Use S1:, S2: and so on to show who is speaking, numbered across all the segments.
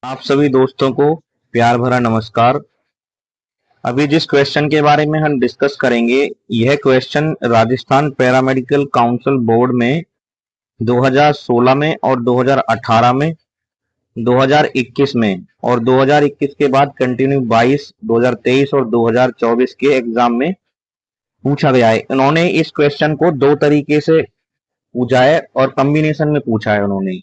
S1: आप सभी दोस्तों को प्यार भरा नमस्कार। अभी जिस क्वेश्चन के बारे में हम डिस्कस करेंगे, यह question Rajasthan paramedical council board में 2016 में और 2018 में, 2021 में और 2021 के बाद कंटिन्यू 22, 2023 और 2024 के एग्जाम में पूछा गया है। इन्होंने इस क्वेश्चन को दो तरीके से पूछा है और कॉम्बिनेशन में पूछा है।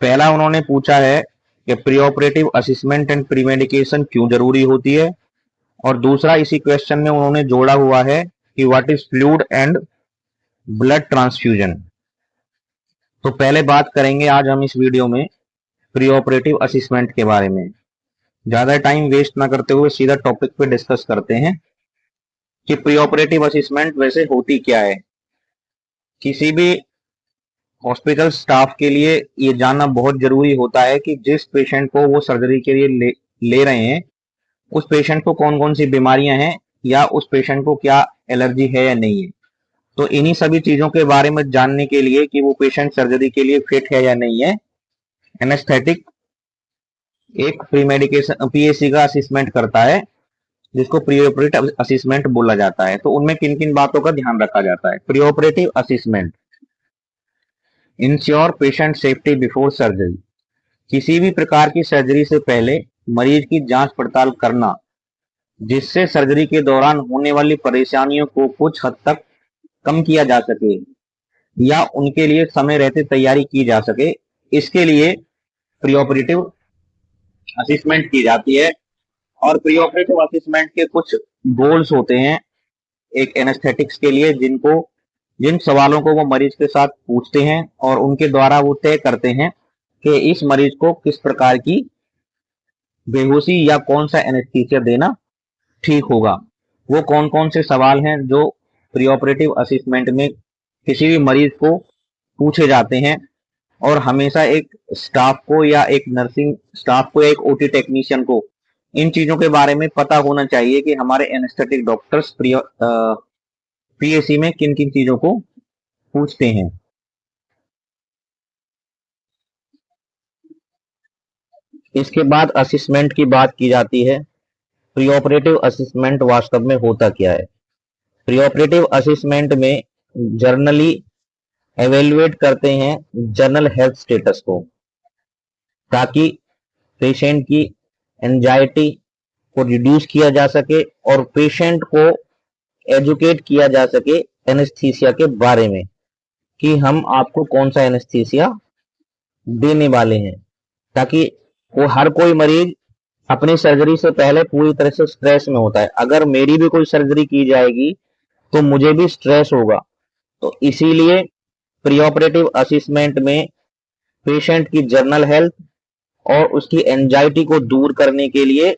S1: पहला उन्होंने पूछा है कि pre operative assessment and pre medication क्यों जरूरी होती है, और दूसरा इसी क्वेश्चन में उन्होंने जोड़ा हुआ है कि what is fluid and blood transfusion. तो पहले बात करेंगे आज हम इस वीडियो में प्री ऑपरेटिव असिस्मेंट के बारे में। ज्यादा टाइम वेस्ट ना करते हुए सीधा टॉपिक पे डिस्कस करते हैं कि प्री ऑपरेटिव असिस्मेंट वैसे होती क्या है। किसी भी हॉस्पिटल स्टाफ के लिए ये जानना बहुत जरूरी होता है कि जिस पेशेंट को वो सर्जरी के लिए ले रहे हैं, उस पेशेंट को कौन कौन सी बीमारियां हैं या उस पेशेंट को क्या एलर्जी है या नहीं है। तो इन्हीं सभी चीजों के बारे में जानने के लिए कि वो पेशेंट सर्जरी के लिए फिट है या नहीं है, एनेस्थेटिक एक प्री मेडिकेशन पीएसी का असिस्मेंट करता है, जिसको प्री ऑपरेटिव असिस्मेंट बोला जाता है। तो उनमें किन किन बातों का ध्यान रखा जाता है। Pre operative assessment ensure patient safety before surgery. किसी भी प्रकार की सर्जरी से पहले मरीज की जांच पड़ताल करना, जिससे सर्जरी के दौरान होने वाली परेशानियों को कुछ हद तक कम किया जा सके या उनके लिए समय रहते तैयारी की जा सके। इसके लिए प्री ऑपरेटिव असिस्मेंट की जाती है। और प्री ऑपरेटिव असिस्मेंट के कुछ गोल्स होते हैं एक एनेस्थेटिक्स के लिए, जिन सवालों को वो मरीज के साथ पूछते हैं और उनके द्वारा वो तय करते हैं कि इस मरीज को किस प्रकार की बेहोशी या कौन सा एनेस्थीसिया देना ठीक होगा। वो कौन कौन से सवाल हैं जो प्री ऑपरेटिव असिस्मेंट में किसी भी मरीज को पूछे जाते हैं। और हमेशा एक स्टाफ को या एक नर्सिंग स्टाफ को या एक ओटी टेक्नीशियन को इन चीजों के बारे में पता होना चाहिए कि हमारे एनेस्थेटिक डॉक्टर्स पीएसी में किन किन चीजों को पूछते हैं। इसके बाद असिस्मेंट की बात की जाती है। प्री ऑपरेटिव असिस्मेंट वास्तव में होता क्या है। प्री ऑपरेटिव असिस्मेंट में जर्नली एवेल्युएट करते हैं जनरल हेल्थ स्टेटस को, ताकि पेशेंट की एंजाइटी को रिड्यूस किया जा सके और पेशेंट को एजुकेट किया जा सके एनेस्थीसिया के बारे में कि हम आपको कौन सा एनेस्थीसिया देने वाले हैं, ताकि वो हर कोई मरीज अपनी सर्जरी से पहले पूरी तरह से स्ट्रेस में होता है। अगर मेरी भी कोई सर्जरी की जाएगी तो मुझे भी स्ट्रेस होगा। तो इसीलिए प्री ऑपरेटिव असिस्मेंट में पेशेंट की जर्नल हेल्थ और उसकी एंजाइटी को दूर करने के लिए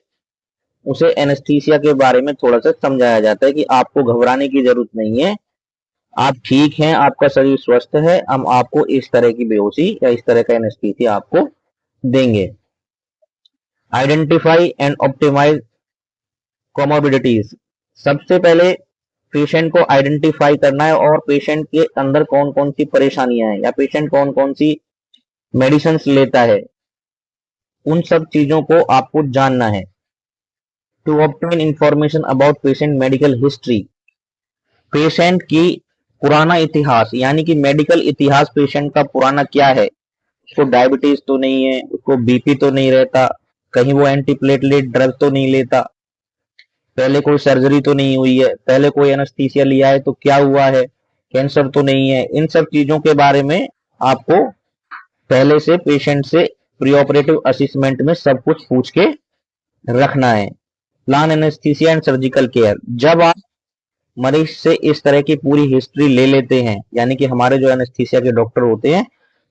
S1: उसे एनेस्थीसिया के बारे में थोड़ा सा समझाया जाता है कि आपको घबराने की जरूरत नहीं है, आप ठीक हैं, आपका शरीर स्वस्थ है, हम आपको इस तरह की बेहोशी या इस तरह का एनेस्थीसिया आपको देंगे। Identify and optimise comorbidities. सबसे पहले पेशेंट को आइडेंटिफाई करना है और पेशेंट के अंदर कौन कौन सी परेशानियां हैं या पेशेंट कौन कौन सी मेडिसिन लेता है, उन सब चीजों को आपको जानना है। To obtain information about patient medical history. Patient की पुराना इतिहास यानी कि मेडिकल इतिहास पेशेंट का पुराना क्या है। उसको डायबिटीज तो नहीं है, उसको बीपी तो नहीं रहता, कहीं वो एंटीप्लेटलेट ड्रग तो नहीं लेता, पहले कोई सर्जरी तो नहीं हुई है, पहले कोई एनेस्थीसिया लिया है तो क्या हुआ है, कैंसर तो नहीं है। इन सब चीजों के बारे में आपको पहले से पेशेंट से प्री ऑपरेटिव असिस्मेंट में सब कुछ पूछ के रखना है। Plan anaesthesia and surgical care. जब आप मरीज से इस तरह की पूरी हिस्ट्री ले लेते हैं, यानी कि हमारे जो एनेस्थीसिया के डॉक्टर होते हैं,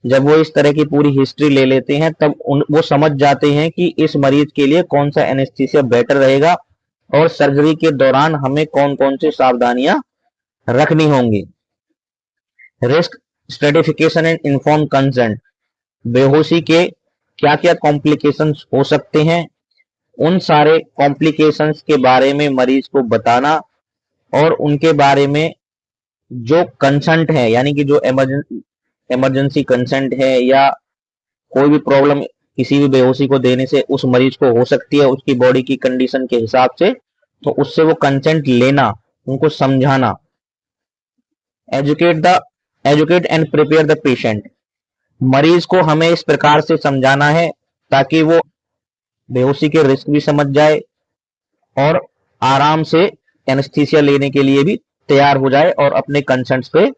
S1: जब वो इस तरह की पूरी हिस्ट्री ले लेते हैं तब वो समझ जाते हैं कि इस मरीज के लिए कौन सा एनेस्थीसिया बेटर रहेगा और सर्जरी के दौरान हमें कौन कौन सी सावधानियां रखनी होंगी। Risk stratification and inform consent. बेहोशी के क्या क्या कॉम्प्लिकेशंस हो सकते हैं, उन सारे कॉम्प्लिकेशंस के बारे में मरीज को बताना और उनके बारे में जो कंसेंट है, यानी कि जो इमरजेंसी कंसेंट है या कोई भी प्रॉब्लम किसी भी बेहोशी को देने से उस मरीज को हो सकती है उसकी बॉडी की कंडीशन के हिसाब से, तो उससे वो कंसेंट लेना, उनको समझाना। Educate and prepare the patient, मरीज को हमें इस प्रकार से समझाना है ताकि वो बेहोशी के रिस्क भी समझ जाए और आराम से एनेस्थीसिया लेने के लिए भी तैयार हो जाए और अपने कंसेंट्स पे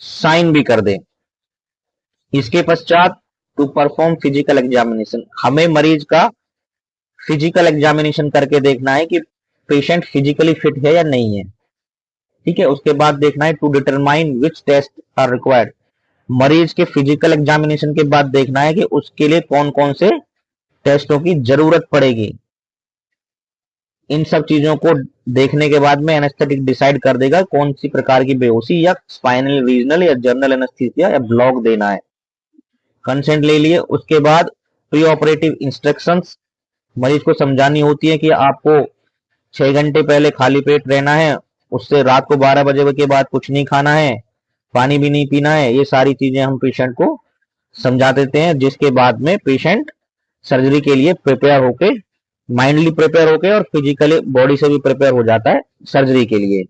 S1: साइन भी कर दे। इसके पश्चात टू परफॉर्म फिजिकल एग्जामिनेशन, हमें मरीज का फिजिकल एग्जामिनेशन करके देखना है कि पेशेंट फिजिकली फिट है या नहीं है। ठीक है, उसके बाद देखना है to determine which test are required, मरीज के फिजिकल एग्जामिनेशन के बाद देखना है कि उसके लिए कौन कौन से टेस्टों की जरूरत पड़ेगी। इन सब चीजों को देखने के बाद में एनेस्थेटिक डिसाइड कर देगा कौन सी प्रकार की बेहोशी या स्पाइनल रीजनल या जनरल एनेस्थीसिया या ब्लॉक देना है। कंसेंट ले लिए, उसके बाद प्री ऑपरेटिव इंस्ट्रक्शंस मरीज को समझानी होती है कि आपको 6 घंटे पहले खाली पेट रहना है, उससे रात को 12 बजे के बाद कुछ नहीं खाना है, पानी भी नहीं पीना है। ये सारी चीजें हम पेशेंट को समझा देते हैं, जिसके बाद में पेशेंट सर्जरी के लिए प्रिपेयर होके, माइंडली प्रिपेयर होके और फिजिकली बॉडी से भी प्रिपेयर हो जाता है सर्जरी के लिए।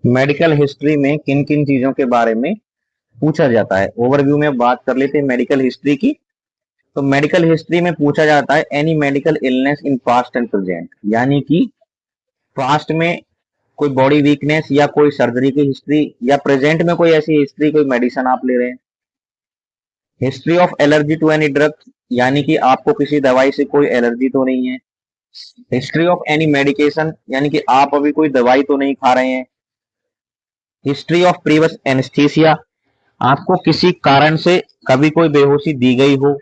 S1: मेडिकल हिस्ट्री में किन किन चीजों के बारे में पूछा जाता है, ओवरव्यू में बात कर लेते हैं मेडिकल हिस्ट्री की। तो मेडिकल हिस्ट्री में पूछा जाता है any medical illness in past and present, यानी कि पास्ट में कोई बॉडी वीकनेस या कोई सर्जरी की हिस्ट्री, या प्रेजेंट में कोई ऐसी हिस्ट्री, कोई मेडिसिन आप ले रहे हैं। History of allergy to any drug, यानी कि आपको किसी दवाई से कोई एलर्जी तो नहीं है। हिस्ट्री ऑफ एनी मेडिकेशन, यानी कि आप अभी कोई दवाई तो नहीं खा रहे हैं। हिस्ट्री ऑफ प्रीवियस एनेस्थीसिया, आपको किसी कारण से कभी कोई बेहोशी दी गई हो।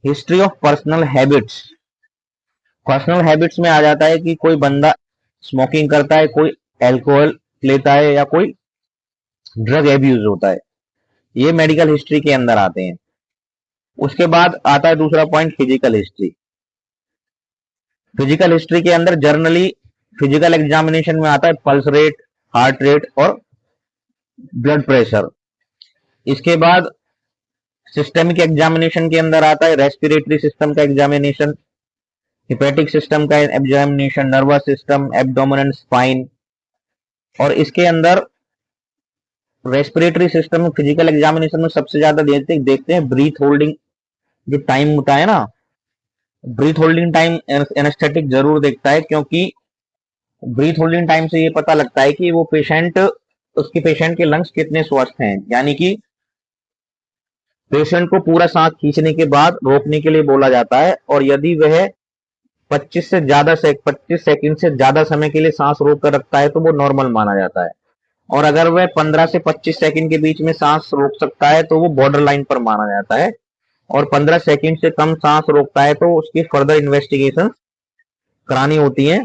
S1: History of personal habits, personal habits में आ जाता है कि कोई बंदा स्मोकिंग करता है, कोई अल्कोहल लेता है या कोई ड्रग एब्यूज होता है, ये मेडिकल हिस्ट्री के अंदर आते हैं। उसके बाद आता है दूसरा point, physical history. Physical history के अंदर जर्नली फिजिकल एग्जामिनेशन में आता है पल्स रेट, हार्ट रेट और ब्लड प्रेशर। इसके बाद सिस्टमिक एग्जामिनेशन के अंदर आता है रेस्पिरेटरी सिस्टम का एग्जामिनेशन, हिपेटिक सिस्टम का examination, nervous system, abdominal, spine. और इसके अंदर रेस्पिरेटरी सिस्टम में फिजिकल एग्जामिनेशन में सबसे ज्यादा देखते हैं ब्रीथ होल्डिंग जो टाइम होता है ना, ब्रीथ होल्डिंग टाइम एनेस्थेटिक जरूर देखता है, क्योंकि ब्रीथ होल्डिंग टाइम से ये पता लगता है कि वो पेशेंट, उसके पेशेंट के लंग्स कितने स्वस्थ हैं। यानी कि पेशेंट को पूरा सांस खींचने के बाद रोकने के लिए बोला जाता है, और यदि वह 25 सेकंड से ज्यादा समय के लिए सांस रोक कर रखता है तो वो नॉर्मल माना जाता है, और अगर वह 15 से 25 सेकंड के बीच में सांस रोक सकता है तो वो बॉर्डर लाइन पर माना जाता है, और 15 सेकंड से कम सांस रोकता है तो उसकी फर्दर इन्वेस्टिगेशन करानी होती है,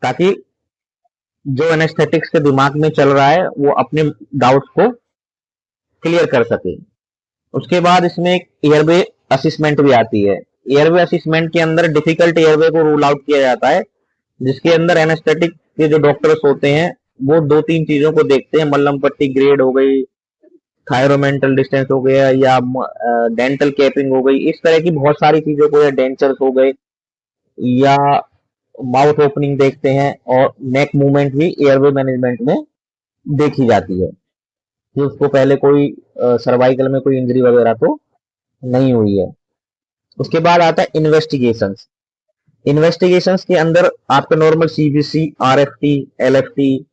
S1: ताकि जो एनेस्थेटिक्स के दिमाग में चल रहा है वो अपने डाउट्स को क्लियर कर सके। उसके बाद इसमें एक एयरवे असेसमेंट भी आती है। एयरवे असेसमेंट के अंदर डिफिकल्ट एयरवे को रूल आउट किया जाता है, जिसके अंदर एनेस्थेटिक के जो डॉक्टर्स होते हैं वो 2-3 चीजों को देखते हैं, मल्लम पट्टी ग्रेड हो गई, थायरोमेंटल डिस्टेंस हो गया, या डेंटल कैपिंग हो गई, इस तरह की बहुत सारी चीजों को, या डेंचर्स हो गए, या माउथ ओपनिंग देखते हैं, और नेक मूवमेंट भी एयरवे मैनेजमेंट में देखी जाती है कि उसको पहले कोई सर्वाइकल में कोई इंजरी वगैरह तो नहीं हुई है। उसके बाद आता है इन्वेस्टिगेशंस। इन्वेस्टिगेशंस के अंदर आपका normal CBC, RFT, LFT,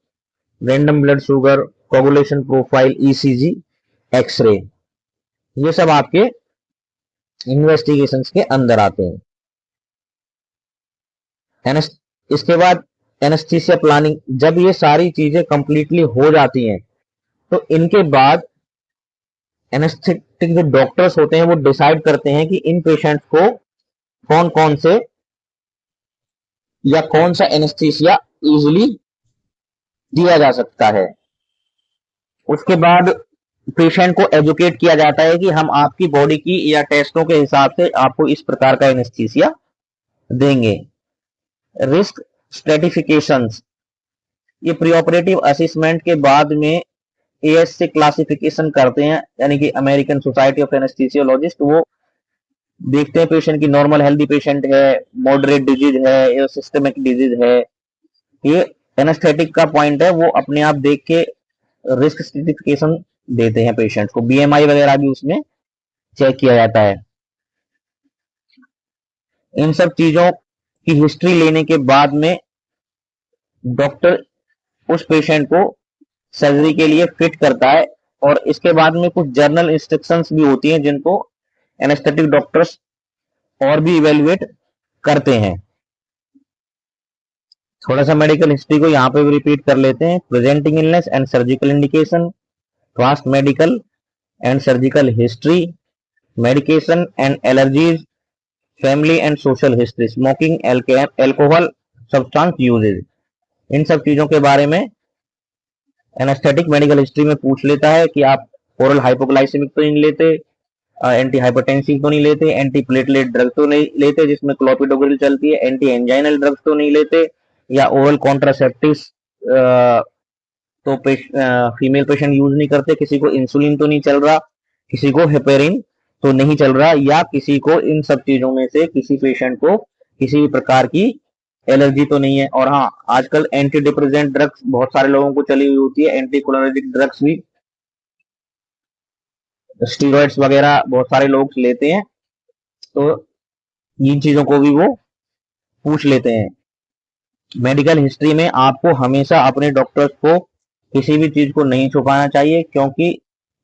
S1: random blood sugar, coagulation profile, ECG, X-ray, ये सब आपके इन्वेस्टिगेशंस के अंदर आते हैं। इसके बाद एनेस्थीसिया प्लानिंग, जब ये सारी चीजें कंप्लीटली हो जाती हैं तो इनके बाद एनेस्थेटिक जो डॉक्टर्स होते हैं वो डिसाइड करते हैं कि इन पेशेंट्स को कौन कौन से या कौन सा एनेस्थीसिया इजीली दिया जा सकता है। उसके बाद पेशेंट को एजुकेट किया जाता है कि हम आपकी बॉडी की या टेस्टों के हिसाब से आपको इस प्रकार का एनेस्थीसिया देंगे। रिस्क स्ट्रेटिफिकेशंस, ये प्री ऑपरेटिव असेसमेंट के बाद में एएस से क्लासिफिकेशन करते हैं, यानी कि अमेरिकन सोसाइटी ऑफ एनेस्थीसियोलॉजिस्ट। वो देखते हैं पेशेंट की नॉर्मल हेल्दी पेशेंट है, मॉडरेट डिजीज है या सिस्टमिक डिजीज है। ये एनेस्थेटिक का पॉइंट है, वो अपने आप देख के रिस्क स्ट्रेटिफिकेशन देते हैं पेशेंट को। बीएमआई वगैरह भी उसमें चेक किया जाता है। इन सब चीजों की हिस्ट्री लेने के बाद में डॉक्टर उस पेशेंट को सर्जरी के लिए फिट करता है। और इसके बाद में कुछ जर्नल इंस्ट्रक्शंस भी होती हैं जिनको एनेस्थेटिक डॉक्टर्स और भी इवेल्युएट करते हैं। थोड़ा सा मेडिकल हिस्ट्री को यहाँ पे भी रिपीट कर लेते हैं। Presenting illness and surgical indication, past medical and surgical history, medication and allergies, family and social history, smoking, alcohol, substance usage. इन सब चीजों के बारे में एनेस्थेटिक मेडिकल हिस्ट्री में पूछ लेता है कि आप ओरल हाइपोग्लाइसेमिक तो नहीं लेते, एंटी हाइपरटेंसिव तो नहीं लेते, एंटी प्लेटलेट ड्रग तो नहीं लेते जिसमें क्लोपिडोग्रिल चलती है, एंटी एंजाइनल ड्रग्स तो नहीं लेते, या ओरल कॉन्ट्रासेप्टिव्स तो फीमेल पेशेंट यूज नहीं करते, किसी को इंसुलिन तो नहीं चल रहा, किसी को हेपेरिन तो नहीं चल रहा, या किसी को इन सब चीजों में से किसी पेशेंट को किसी भी प्रकार की एलर्जी तो नहीं है। और हाँ, आजकल एंटी डिप्रेसेंट ड्रग्स बहुत सारे लोगों को चली हुई होती है, एंटी कोलिनर्जिक ड्रग्स भी, स्टीरॉइड्स वगैरह बहुत सारे लोग लेते हैं, तो इन चीजों को भी वो पूछ लेते हैं। मेडिकल हिस्ट्री में आपको हमेशा अपने डॉक्टर्स को किसी भी चीज को नहीं छुपाना चाहिए, क्योंकि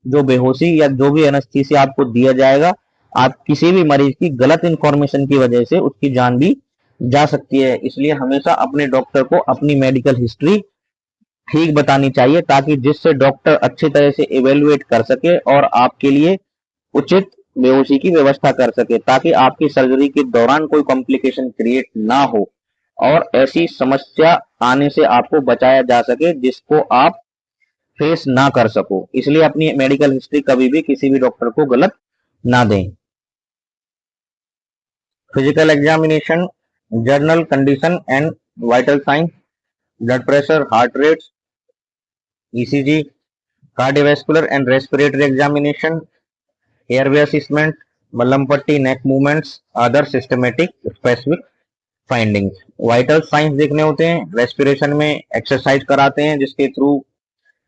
S1: जो बेहोशी या जो भी एनेस्थीसिया आपको दिया जाएगा, आप किसी भी मरीज की गलत इंफॉर्मेशन की वजह से उसकी जान भी जा सकती है। इसलिए हमेशा अपने डॉक्टर को अपनी मेडिकल हिस्ट्री ठीक बतानी चाहिए, ताकि जिससे डॉक्टर अच्छी तरह से इवेल्युएट कर सके और आपके लिए उचित बेहोशी की व्यवस्था कर सके, ताकि आपकी सर्जरी के दौरान कोई कॉम्प्लिकेशन क्रिएट ना हो और ऐसी समस्या आने से आपको बचाया जा सके जिसको आप फेस ना कर सको। इसलिए अपनी मेडिकल हिस्ट्री कभी भी किसी भी डॉक्टर को गलत ना दें। Physical examination, general condition and vital signs, blood pressure, heart rate, ECG, cardiovascular and respiratory examination, airway assessment, Mallampati, neck movements, other systematic specific findings. Vital signs देखने होते हैं, रेस्पिरेशन में एक्सरसाइज कराते हैं जिसके थ्रू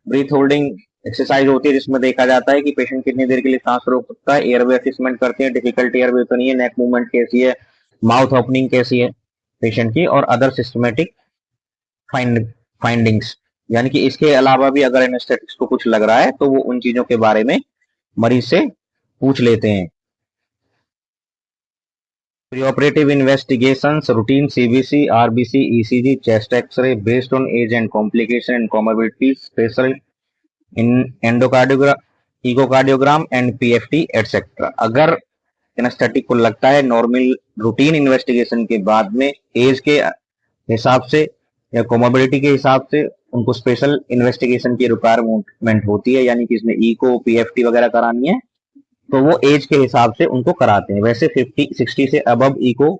S1: ब्रीथ होल्डिंग एक्सरसाइज होती है, जिसमें देखा जाता है कि पेशेंट कितनी देर के लिए सांस रोक सकता है। एयरवे असेसमेंट करते हैं, डिफिकल्ट एयरवे तो नहीं है, नेक मूवमेंट कैसी है, माउथ ओपनिंग कैसी है पेशेंट की, और अदर सिस्टमेटिक फाइंडिंग्स, यानी कि इसके अलावा भी अगर एनेस्थेटिक्स को कुछ लग रहा है तो वो उन चीजों के बारे में मरीज से पूछ लेते हैं। Preoperative investigations, routine CBC, RBC, ECG, chest X-ray based on age and complication and comorbidities, special in endocardiogram, echocardiogram and PFT etc. अगर एनेस्थेटिक को लगता है नॉर्मल रूटीन इन्वेस्टिगेशन के बाद में एज के हिसाब से या कोमोबिलिटी के हिसाब से उनको स्पेशल इन्वेस्टिगेशन की रिक्वायरमेंट होती है, यानी कि इसमें इको पीएफटी वगैरह करानी है, तो वो एज के हिसाब से उनको कराते हैं। वैसे 50-60 से अबव इको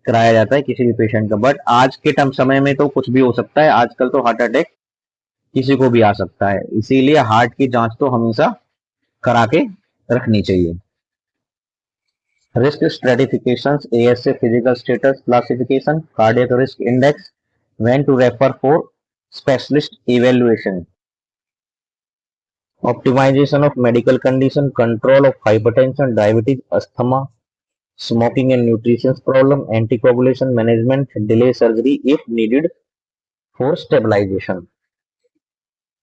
S1: कराया जाता है किसी भी पेशेंट का, बट आज के टर्म समय में तो कुछ भी हो सकता है। आजकल तो हार्ट अटैक किसी को भी आ सकता है, इसीलिए हार्ट की जांच तो हमेशा करा के रखनी चाहिए। Risk stratification, ASA physical status classification, cardiac risk index, when to refer for specialist evaluation, optimization of medical condition, control of hypertension, diabetes, asthma, smoking and nutrition problem, anticoagulation management, delay surgery if needed for stabilization।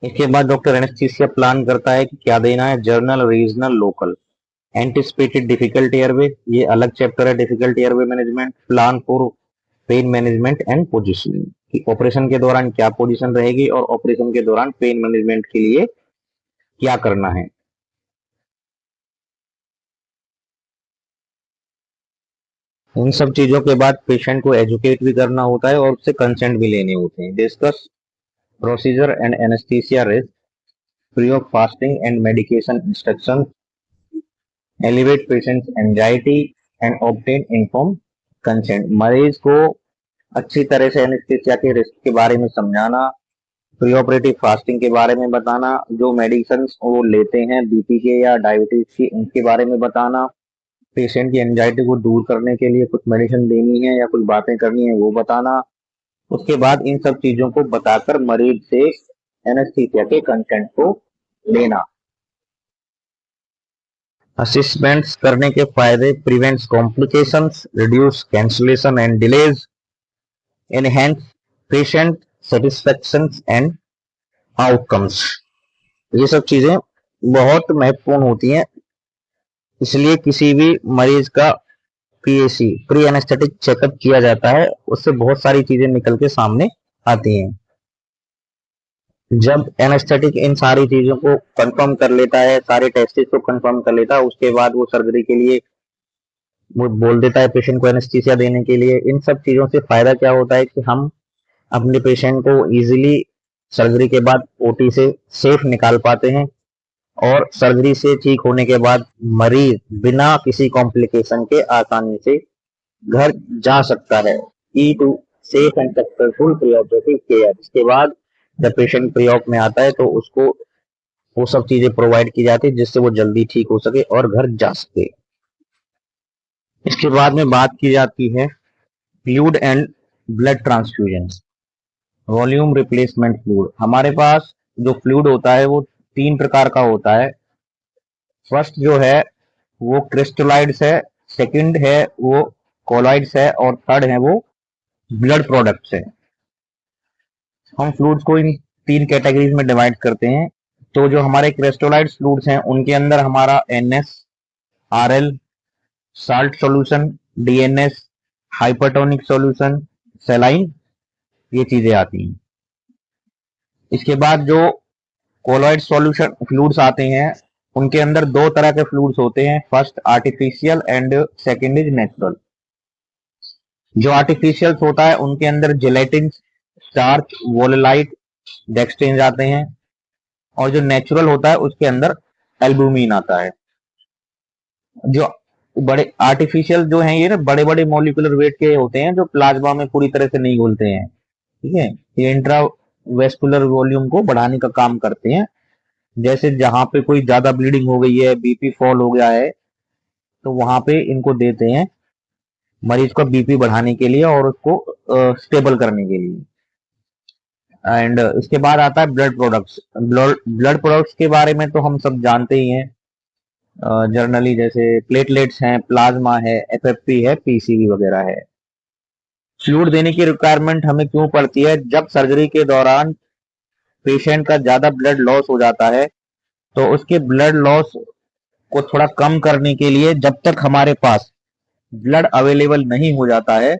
S1: इसके बाद doctor anaesthesia plan करता है कि क्या देना है, journal, regional, local. Anticipated difficult airway, ये अलग चैप्टर है, difficult airway management, plan for pain management and positioning, कि ऑपरेशन के दौरान क्या पोजीशन रहेगी और ऑपरेशन के दौरान पेन मैनेजमेंट के लिए क्या करना है। इन सब चीजों के बाद पेशेंट को एजुकेट भी करना होता है और उससे कंसेंट भी लेने होते हैं। Discuss procedure and anaesthesia risk, free of fasting and medication instruction, elevate patient anxiety and obtain inform consent. मरीज को अच्छी तरह से एनेस्थीसिया के रिस्क के बारे में समझाना, प्री ऑपरेटिव फास्टिंग के बारे में बताना, जो मेडिसिन वो लेते हैं बीपी के या डायबिटीज की उनके बारे में बताना, पेशेंट की एंजाइटी को दूर करने के लिए कुछ मेडिसिन देनी है या कुछ बातें करनी है वो बताना। उसके बाद इन सब चीजों को बताकर मरीज से एनेस्थीसिया के कंटेंट को लेना। असिस्टमेंट्स करने के फायदे: prevents complications, reduce cancellation and delays, enhance patient satisfaction and outcomes. ये सब चीजें बहुत महत्वपूर्ण होती हैं, इसलिए किसी भी मरीज का पीएसी प्री एनेस्थेटिक चेकअप किया जाता है, उससे बहुत सारी चीजें निकल के सामने आती हैं। जब एनेस्थेटिक इन सारी चीजों को कंफर्म कर लेता है, सारे टेस्टिस को कंफर्म कर लेता है, उसके बाद वो सर्जरी के लिए वो बोल देता है पेशेंट को एनेस्थीसिया देने के लिए। इन सब चीजों से फायदा क्या होता है कि हम अपने पेशेंट को इजीली सर्जरी के बाद ओटी से सेफ निकाल पाते हैं, और सर्जरी से ठीक होने के बाद मरीज बिना किसी कॉम्प्लिकेशन के आसानी से घर जा सकता है। E to safe and successful preoperative care. इसके बाद जब पेशेंट प्री ऑप में आता है तो उसको वो सब चीजें प्रोवाइड की जाती है जिससे वो जल्दी ठीक हो सके और घर जा सके। इसके बाद में बात की जाती है fluid and blood transfusion. Volume replacement fluid. हमारे पास जो फ्लूइड होता है वो 3 प्रकार का होता है। फर्स्ट जो है वो क्रिस्टलाइड्स है, सेकंड है वो कोलॉइड्स है, और थर्ड है वो ब्लड प्रोडक्ट्स है। हम फ्लूइड्स को इन 3 कैटेगरीज में डिवाइड करते हैं। तो जो हमारे क्रिस्टलाइड्स फ्लूइड्स हैं उनके अंदर हमारा NS, RL, salt solution, DNS, hypertonic solution, सेलाइन, ये चीजें आती हैं। इसके बाद जो कोलॉइड सॉल्यूशन फ्लूइड्स आते हैं उनके अंदर 2 तरह के फ्लूइड्स होते हैं, first artificial and second is natural. जो आर्टिफिशियल होता है उनके अंदर जेलेटिन, स्टार्च, वोलेलाइट, डेक्सट्रिन आते हैं, और जो नेचुरल होता है उसके अंदर एल्बुमिन आता है। जो बड़े आर्टिफिशियल जो हैं ये ना बड़े बड़े मॉलिक्यूलर वेट के होते हैं जो प्लाज्मा में पूरी तरह से नहीं घुलते हैं, ठीक है। ये इंट्रावेस्कुलर वॉल्यूम को बढ़ाने का काम करते हैं। जैसे जहां पे कोई ज्यादा ब्लीडिंग हो गई है, बीपी फॉल हो गया है, तो वहां पे इनको देते हैं मरीज का बीपी बढ़ाने के लिए और उसको स्टेबल करने के लिए। एंड इसके बाद आता है ब्लड प्रोडक्ट्स। ब्लड प्रोडक्ट्स के बारे में तो हम सब जानते ही हैं जर्नली, जैसे प्लेटलेट्स हैं, प्लाज्मा है, एफएफपी है, पीसीबी वगैरह है। फ्लूइड देने की रिक्वायरमेंट हमें क्यों पड़ती है? जब सर्जरी के दौरान पेशेंट का ज्यादा ब्लड लॉस हो जाता है तो उसके ब्लड लॉस को थोड़ा कम करने के लिए जब तक हमारे पास ब्लड अवेलेबल नहीं हो जाता है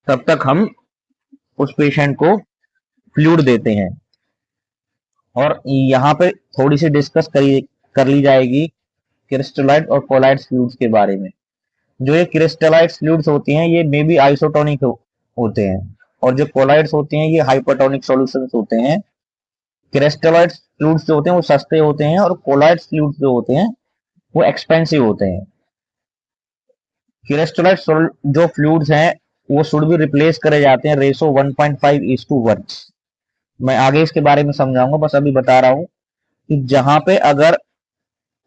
S1: तब तक हम उस पेशेंट को फ्लूइड देते हैं। और यहाँ पे थोड़ी सी डिस्कस कर ली जाएगी क्रिस्टलाइट और कोलाइड्स फ्लूइड्स के बारे में। जो ये क्रिस्टलाइट्स फ्लूइड्स होती हैं ये मे बी आइसोटोनिक होते हैं, और जो कोलाइड्स होती हैं ये हाइपरटोनिक सॉल्यूशंस होते हैं। क्रिस्टलाइट्स फ्लूइड्स जो होते हैं वो सस्ते होते हैं, और कोलाइड्स फ्लूइड्स जो होते हैं वो एक्सपेंसिव होते हैं। क्रिस्टलाइट्स जो फ्लूइड्स हैं वो शुड भी रिप्लेस करे जाते हैं रेशो 1.5:1। मैं आगे इसके बारे में समझाऊंगा, बस अभी बता रहा हूं कि जहां पे अगर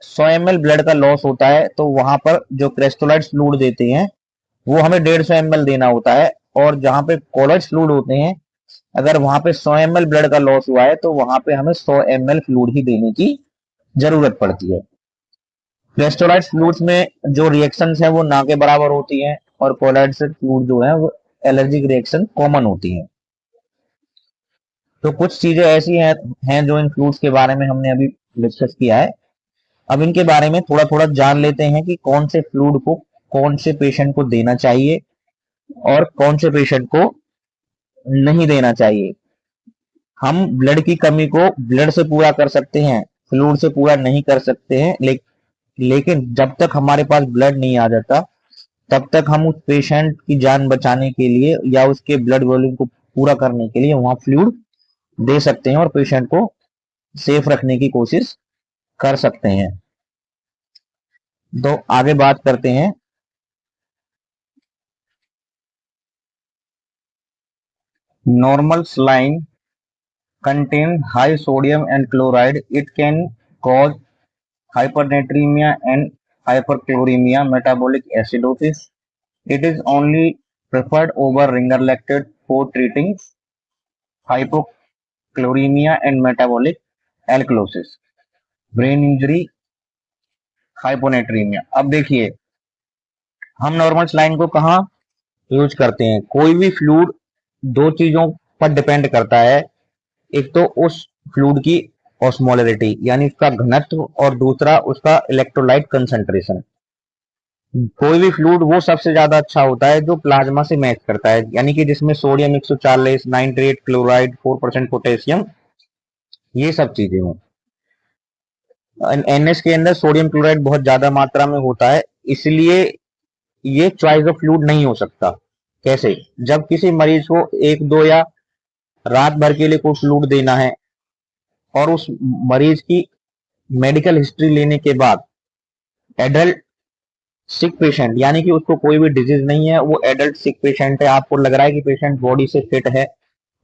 S1: 100 ml ब्लड का लॉस होता है तो वहां पर जो क्रिस्टलाइट्स फ्लूइड देते हैं वो हमें 150 ml देना होता है, और जहां पे कोलाइड्स फ्लूइड होते हैं अगर वहां पे 100 ml ब्लड का लॉस हुआ है तो वहां पे हमें 100 ml फ्लूइड ही देने की जरूरत पड़ती है। क्रिस्टलाइट्स फ्लूइड्स में जो रिएक्शंस हैं वो ना के बराबर होती हैं, और कोलाइड्स फ्लूइड जो है वो एलर्जिक रिएक्शन कॉमन होती हैं। तो कुछ चीजें ऐसी हैं जो इन फ्लूइड्स के बारे में हमने अभी डिस्कस किया है। अब इनके बारे में थोड़ा थोड़ा जान लेते हैं कि कौन से फ्लूइड को कौन से पेशेंट को देना चाहिए और कौन से पेशेंट को नहीं देना चाहिए। हम ब्लड की कमी को ब्लड से पूरा कर सकते हैं, फ्लूइड से पूरा नहीं कर सकते हैं, लेकिन जब तक हमारे पास ब्लड नहीं आ जाता तब तक हम उस पेशेंट की जान बचाने के लिए या उसके ब्लड वॉल्यूम को पूरा करने के लिए वहां फ्लूइड दे सकते हैं और पेशेंट को सेफ रखने की कोशिश कर सकते हैं। तो आगे बात करते हैं normal saline contain high sodium and chloride, it can cause hypernatremia and hyperchloremia, metabolic acidosis. It is only preferred over ringer lactate for treating hypochloremia and metabolic alkalosis, brain injury, hyponatraemia. अब देखिए हम normal saline को कहाँ use करते हैं। कोई भी fluid दो चीजों पर डिपेंड करता है, एक तो उस फ्लूइड की ऑस्मोलरिटी यानी उसका घनत्व, और दूसरा उसका इलेक्ट्रोलाइट कंसंट्रेशन। कोई भी फ्लूइड वो सबसे ज्यादा अच्छा होता है जो प्लाज्मा से मैच करता है, यानी कि जिसमें सोडियम 140, नाइट्रेट, क्लोराइड, 4% पोटेशियम, ये सब चीजें हों। एनएस के अंदर सोडियम क्लोराइड बहुत ज्यादा मात्रा में होता है, इसलिए ये चॉइस ऑफ फ्लूइड नहीं हो सकता। कैसे? जब किसी मरीज को एक दो या रात भर के लिए कोई फ्लूइड देना है और उस मरीज की मेडिकल हिस्ट्री लेने के बाद एडल्ट सिक पेशेंट, यानी कि उसको कोई भी डिजीज नहीं है, वो एडल्ट सिक पेशेंट है, आपको लग रहा है कि पेशेंट बॉडी से फिट है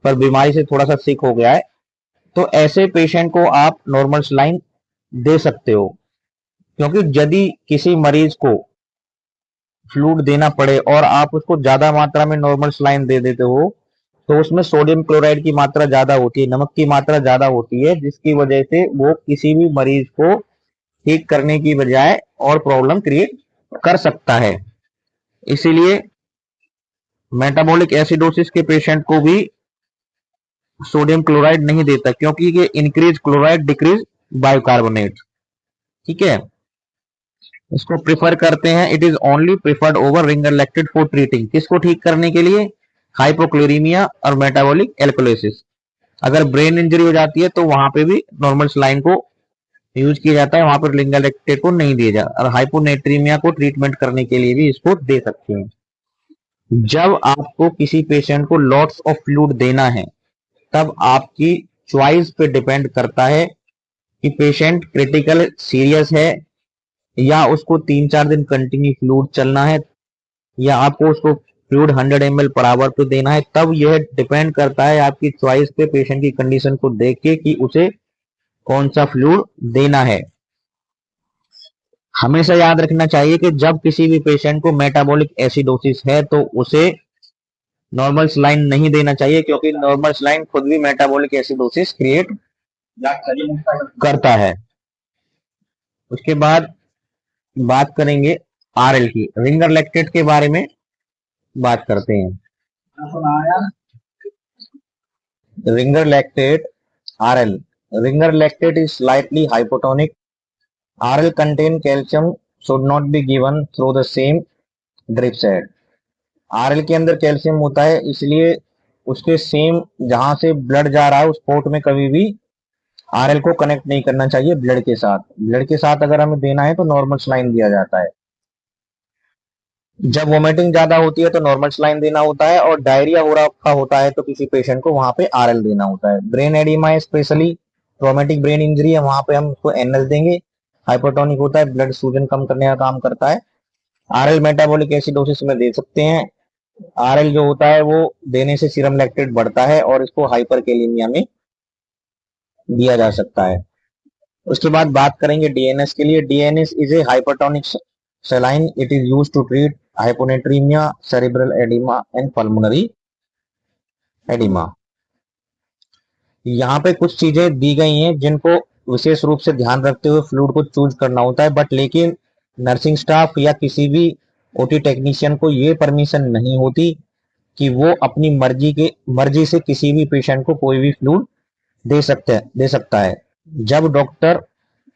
S1: पर बीमारी से थोड़ा सा सिक हो गया है, तो ऐसे पेशेंट को आप नॉर्मल सलाइन दे सकते हो। क्योंकि यदि किसी मरीज को फ्लूइड देना पड़े और आप उसको ज्यादा मात्रा में नॉर्मल सलाइन दे देते हो, तो उसमें सोडियम क्लोराइड की मात्रा ज्यादा होती है, नमक की मात्रा ज्यादा होती है, जिसकी वजह से वो किसी भी मरीज को ठीक करने की बजाय और प्रॉब्लम क्रिएट कर सकता है। इसीलिए मेटाबॉलिक एसिडोसिस के पेशेंट को भी सोडियम क्लोराइड नहीं देता, क्योंकि ये इंक्रीज क्लोराइड डिक्रीज बाइकार्बोनेट। ठीक है, इसको प्रिफर करते हैं। It is only preferred over Ringer lactate for treating, किसको ठीक करने के लिए? हाइपोक्लोरीमिया और मेटाबॉलिक एल्कोलिसिस। अगर ब्रेन इंजरी हो जाती है तो वहां पे भी नॉर्मल सलाइन को यूज किया जाता है, वहां पर रिंगर लैक्टेट को नहीं दिया जाता। और हाइपोनेट्रीमिया को ट्रीटमेंट करने के लिए भी इसको दे सकते हैं। जब आपको किसी पेशेंट को लॉट्स ऑफ फ्लूइड देना है, तब आपकी चॉइस पे डिपेंड करता है कि पेशेंट क्रिटिकल सीरियस है या उसको 3-4 दिन कंटिन्यू फ्लूइड चलना है, या आपको उसको फ्लूइड 100 ml पर आवर पे देना है। तब यह डिपेंड करता है आपकी चॉइस पे, पेशेंट की कंडीशन को देख के, कि उसे कौन सा फ्लूइड देना है। हमेशा याद रखना चाहिए कि जब किसी भी पेशेंट को मेटाबॉलिक एसिडोसिस है तो उसे नॉर्मल सलाइन नहीं देना चाहिए, क्योंकि नॉर्मल सलाइन खुद भी मेटाबॉलिक एसिडोसिस क्रिएट करता है। उसके बाद बात करेंगे आरएल की, रिंगर लैक्टेट के बारे में बात करते हैं। Ringer lactate RL, Ringer lactate is slightly hypotonic. RL contain calcium, should not be given through the same drip set. RL के अंदर कैल्शियम होता है, इसलिए उसके सेम जहां से ब्लड जा रहा है उस पोर्ट में कभी भी आरएल को कनेक्ट नहीं करना चाहिए ब्लड के साथ। ब्लड के साथ अगर हमें देना है तो नॉर्मल सलाइन दिया जाता है। जब वोमिटिंग ज्यादा होती है तो नॉर्मल सलाइन देना होता है, और डायरिया हो रखा होता है तो किसी पेशेंट को वहां पे आरएल देना होता है। ब्रेन एडिमा है, स्पेशली ट्रॉमेटिक ब्रेन इंजरी है, वहां पे हम उसको एनएस देंगे। हाइपोटोनिक होता है, ब्लड सूजन कम करने का काम करता है। आरएल मेटाबॉलिक एसिडोसिस में दे सकते हैं। आरएल जो होता है वो देने से सीरम लैक्टेट बढ़ता है और इसको हाइपरकैलेमिया में दिया जा सकता है। उसके बाद बात करेंगे डीएनएस के लिए। DNS is a hypertonic saline. It is used to treat hyponatremia, cerebral edema and pulmonary edema. यहाँ पे कुछ चीजें दी गई हैं जिनको विशेष रूप से ध्यान रखते हुए फ्लूइड को चूज करना होता है, बट लेकिन नर्सिंग स्टाफ या किसी भी ओटी टेक्नीशियन को ये परमिशन नहीं होती कि वो अपनी मर्जी से किसी भी पेशेंट को कोई भी फ्लूइड दे सकता है। जब डॉक्टर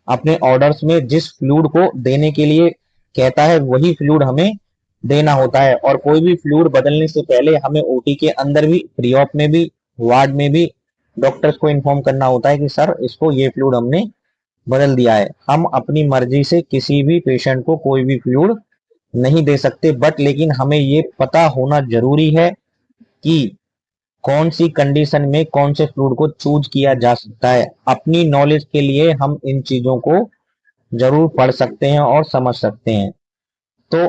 S1: अपने ऑर्डर्स में जिस फ्लूइड को देने के लिए कहता है वही फ्लूइड हमें देना होता है, और कोई भी फ्लूइड बदलने से पहले हमें ओटी के अंदर भी, प्री ऑप में भी, वार्ड में भी डॉक्टर्स को इन्फॉर्म करना होता है कि सर इसको ये फ्लूइड हमने बदल दिया है। हम अपनी मर्जी से किसी भी पेशेंट को कोई भी फ्लूइड नहीं दे सकते, बट लेकिन हमें ये पता होना जरूरी है कि कौन सी कंडीशन में कौन से फ्लूइड को चूज किया जा सकता है। अपनी नॉलेज के लिए हम इन चीजों को जरूर पढ़ सकते हैं और समझ सकते हैं। तो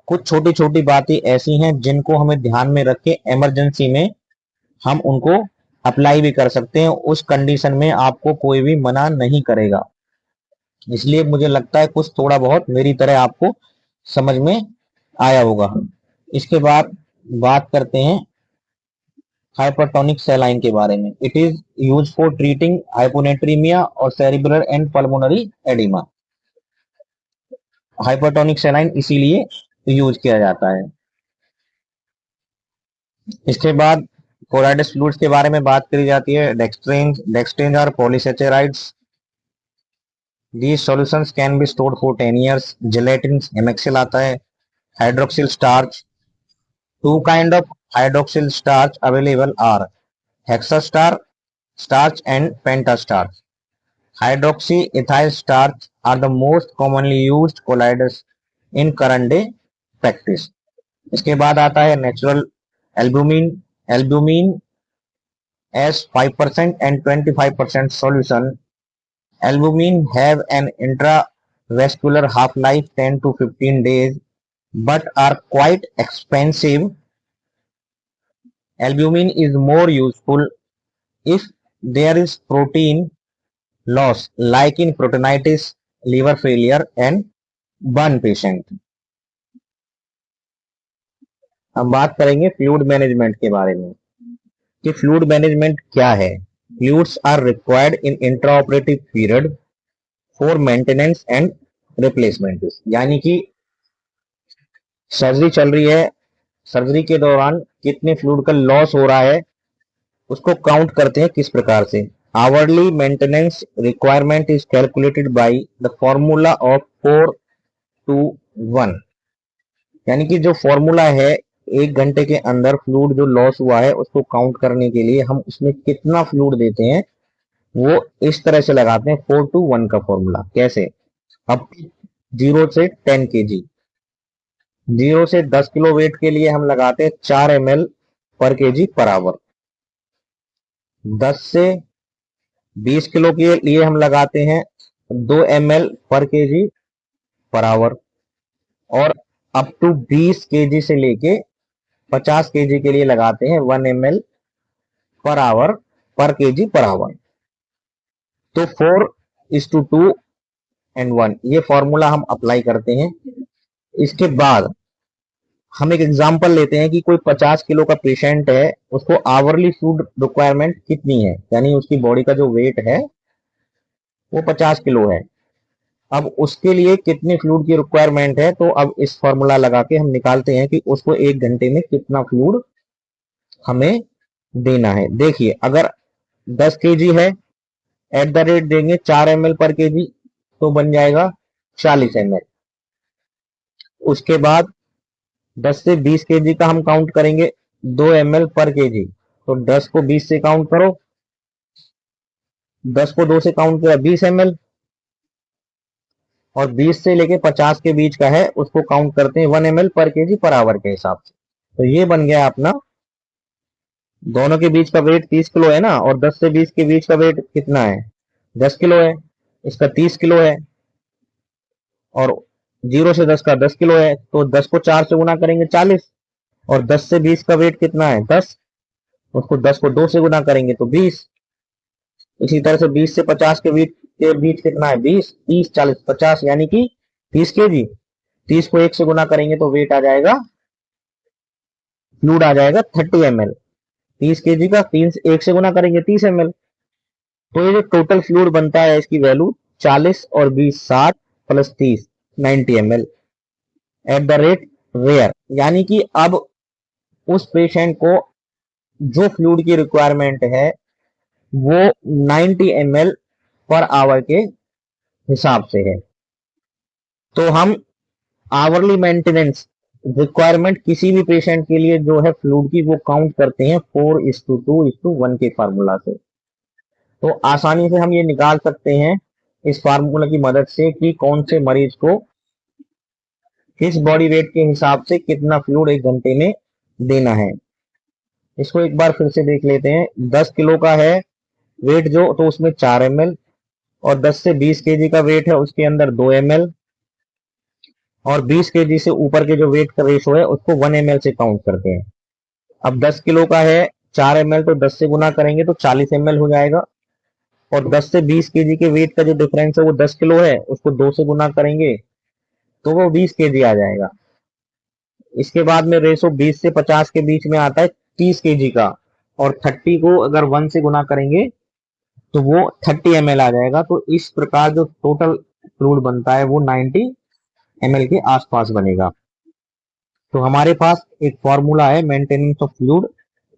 S1: कुछ छोटी छोटी बातें ऐसी हैं जिनको हमें ध्यान में रख के इमरजेंसी में हम उनको अप्लाई भी कर सकते हैं, उस कंडीशन में आपको कोई भी मना नहीं करेगा। इसलिए मुझे लगता है कुछ थोड़ा बहुत मेरी तरह आपको समझ में आया होगा। इसके बाद बात करते हैं हाइपरटोनिक सैलाइन के बारे में। It is use for treating hyponatraemia और cerebral and pulmonary oedema. Hypertonic saline इसीलिए यूज किया जाता है। इसके बाद कोराइडस फ्लूइड्स के बारे में बात करी जाती है। डेक्सट्रेंस और पॉलीसेचेराइड्स, these solutions can be stored for 10 years। gelatin MXL आता है। Hydroxyl starch, two kind of hydroxyl starch available are hexastar starch and pentastarch। hydroxy ethyl starch are the most commonly used colloids in current day practice। इसके बाद आता है natural albumin. Albumin as 5% and 25% solution। Albumin have an intravascular half-life 10 to 15 days but are quite expensive। Albumin is more useful if there is protein loss like in proteinitis, liver failure and burn patient। हम बात करेंगे fluid management के बारे में कि fluid management क्या है। Fluids are required in intraoperative period for maintenance and replacement. यानी कि सर्जरी चल रही है, सर्जरी के दौरान कितने फ्लूइड का लॉस हो रहा है उसको काउंट करते हैं। किस प्रकार से? Hourly maintenance requirement is calculated by the formula of 4:1। यानी कि जो फॉर्मूला है, 1 घंटे के अंदर फ्लूइड जो लॉस हुआ है उसको काउंट करने के लिए हम उसमें कितना फ्लूइड देते हैं वो इस तरह से लगाते हैं 4:1 का फॉर्मूला। कैसे? अब 0 से 10 kg, 0 से 10 किलो वेट के लिए हम लगाते हैं 4 ml पर kg पर आवर। 10 से 20 किलो के लिए हम लगाते हैं 2 ml पर kg पर आवर। और अप टू 20 kg से लेके 50 kg के लिए लगाते हैं 1 ml पर आवर पर kg पर आवर। तो 4:2 and 1 ये फॉर्मूला हम अप्लाई करते हैं। इसके बाद हम एक एग्जांपल लेते हैं कि कोई 50 किलो का पेशेंट है, उसको आवरली फूड रिक्वायरमेंट कितनी है, यानी उसकी बॉडी का जो वेट है वो 50 किलो है। अब उसके लिए कितनी फ्लूइड की रिक्वायरमेंट है, तो अब इस फॉर्मूला लगा के हम निकालते हैं कि उसको 1 घंटे में कितना फ्लूइड हमें देना है। देखिए, अगर 10 kg है, एट द रेट देंगे 4 ml पर kg, तो बन जाएगा 40 ml। उसके बाद 10 से 20 kg का हम काउंट करेंगे 2 ml पर kg, तो 10 को 20 से काउंट करो, 10 को 2 से काउंट किया 20 ml, और 20 से लेके 50 के बीच का है उसको काउंट करते हैं 1 ml पर kg पर आवर के हिसाब से। तो ये बन गया अपना, दोनों के बीच का वेट 30 किलो है ना, और 10 से 20 के बीच का वेट कितना है? 10 किलो है। इसका 30 किलो है और 0 से 10 का 10 किलो है, तो 10 को 4 से गुना करेंगे 40, और 10 से 20 का वेट कितना है? 10, उसको 10 को 2 से गुना करेंगे तो 20। इसी तरह से 20 से 50 के बीच कितना है? 20, 30, 40, 50, यानी कि 30 kg। 30 को 1 से गुना करेंगे तो वेट आ जाएगा, फ्लूइड आ जाएगा 30 ml। 30 kg का 1 से गुना करेंगे 30 ml, तो ये जो टोटल फ्लूइड बनता है इसकी वैल्यू 40 और 20 60 plus 30 90 ml at the rate rare. यानी कि अब उस पेशेंट को जो फ्लूइड की रिक्वायरमेंट है वो 90 ml पर आवर के हिसाब से है। तो हम आवरली मेंटेनेंस रिक्वायरमेंट किसी भी पेशेंट के लिए जो है फ्लूइड की, वो काउंट करते हैं 4:2:1 के फार्मूला से। तो आसानी से हम ये निकाल सकते हैं इस फार्मूला की मदद से कि कौन से मरीज को किस बॉडी वेट के हिसाब से कितना फ्लूइड 1 घंटे में देना है। इसको एक बार फिर से देख लेते हैं। 10 किलो का है वेट जो, तो उसमें 4 ml, और 10 से 20 kg का वेट है उसके अंदर 2 ml, और 20 kg से ऊपर के जो वेट का रेशो है उसको 1 ml से काउंट करते हैं। अब 10 किलो का है 4 ml, तो 10 से गुना करेंगे तो 40 ml हो जाएगा। और 10 से 20 केजी के वेट का जो डिफरेंस है वो 10 किलो है, उसको 2 से गुना करेंगे तो वो 20 केजी आ जाएगा। इसके बाद में रेशो 20 से 50 के बीच में आता है 30 केजी का, और 30 को अगर 1 से गुना करेंगे तो वो 30 ml आ जाएगा। तो इस प्रकार जो टोटल फ्लूइड बनता है वो 90 ml के आसपास बनेगा। तो हमारे पास एक फॉर्मूला है मेंटेनेंस ऑफ फ्लूइड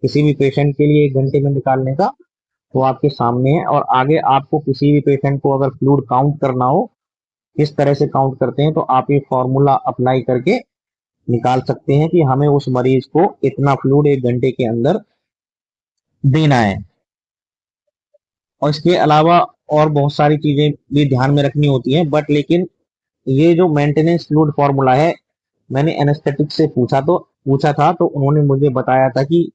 S1: किसी भी पेशेंट के लिए 1 घंटे में निकालने का, तो आपके सामने है। और आगे आपको किसी भी पेशेंट को अगर फ्लूइड काउंट करना हो, किस तरह से काउंट करते हैं, तो आप ये फॉर्मूला अप्लाई करके निकाल सकते हैं कि हमें उस मरीज को इतना फ्लूइड 1 घंटे के अंदर देना है। और इसके अलावा और बहुत सारी चीजें भी ध्यान में रखनी होती हैं, बट लेकिन ये जो मेंटेनेंस फ्लूइड फॉर्मूला है, मैंने एनेस्थेटिक से पूछा था तो उन्होंने मुझे बताया था कि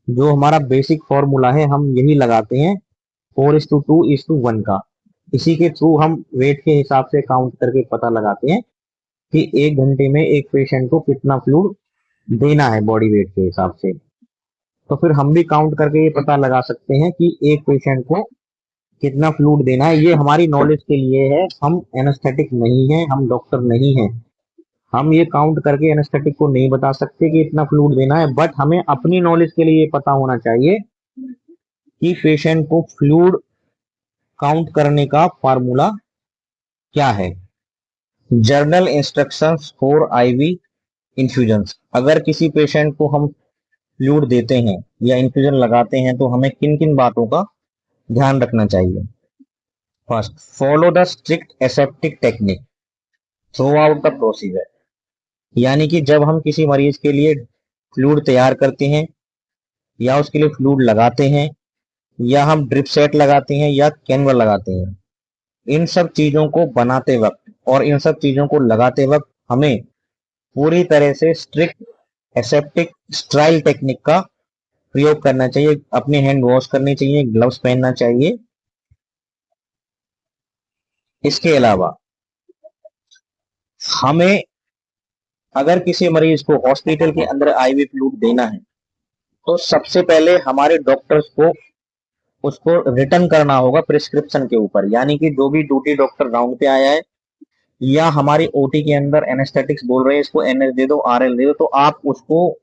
S1: जो हमारा बेसिक फॉर्मूला है हम यही लगाते हैं 4:2:1 का। इसी के थ्रू हम वेट के हिसाब से काउंट करके पता लगाते हैं कि 1 घंटे में एक पेशेंट को कितना फ्लूइड देना है बॉडी वेट के हिसाब से। तो फिर हम भी काउंट करके ये पता लगा सकते हैं कि एक पेशेंट को कितना फ्लूइड देना है। ये हमारी नॉलेज के लिए है, हम एनेस्थेटिक नहीं है, हम डॉक्टर नहीं है, हम ये काउंट करके एनेस्थेटिक को नहीं बता सकते कि इतना फ्लूइड देना है। बट हमें अपनी नॉलेज के लिए ये पता होना चाहिए कि पेशेंट को फ्लूइड काउंट करने का फार्मूला क्या है। General instructions for IV infusions. अगर किसी पेशेंट को हम फ्लूइड देते हैं या इन्फ्यूजन लगाते हैं तो हमें किन किन बातों का ध्यान रखना चाहिए। First, follow the strict aseptic technique through out the procedure. यानी कि जब हम किसी मरीज के लिए फ्लूइड तैयार करते हैं या उसके लिए फ्लूइड लगाते हैं या हम ड्रिप सेट लगाते हैं या कैनवल लगाते हैं, इन सब चीजों को बनाते वक्त और इन सब चीजों को लगाते वक्त हमें पूरी तरह से स्ट्रिक्ट एसेप्टिक स्ट्राइल टेक्निक का प्रयोग करना चाहिए। अपने हैंड वॉश करने चाहिए, ग्लव्स पहनना चाहिए। इसके अलावा हमें अगर किसी मरीज को हॉस्पिटल के अंदर आईवी फ्लूइड देना है तो सबसे पहले हमारे डॉक्टर्स को उसको रिटर्न करना होगा प्रिस्क्रिप्शन के ऊपर। यानी कि जो भी ड्यूटी डॉक्टर राउंड पे आया है या हमारी ओटी के अंदर एनेस्थेटिक्स बोल रहे हैं इसको एनएस दे दो, आरएल दे दो, तो आप उसको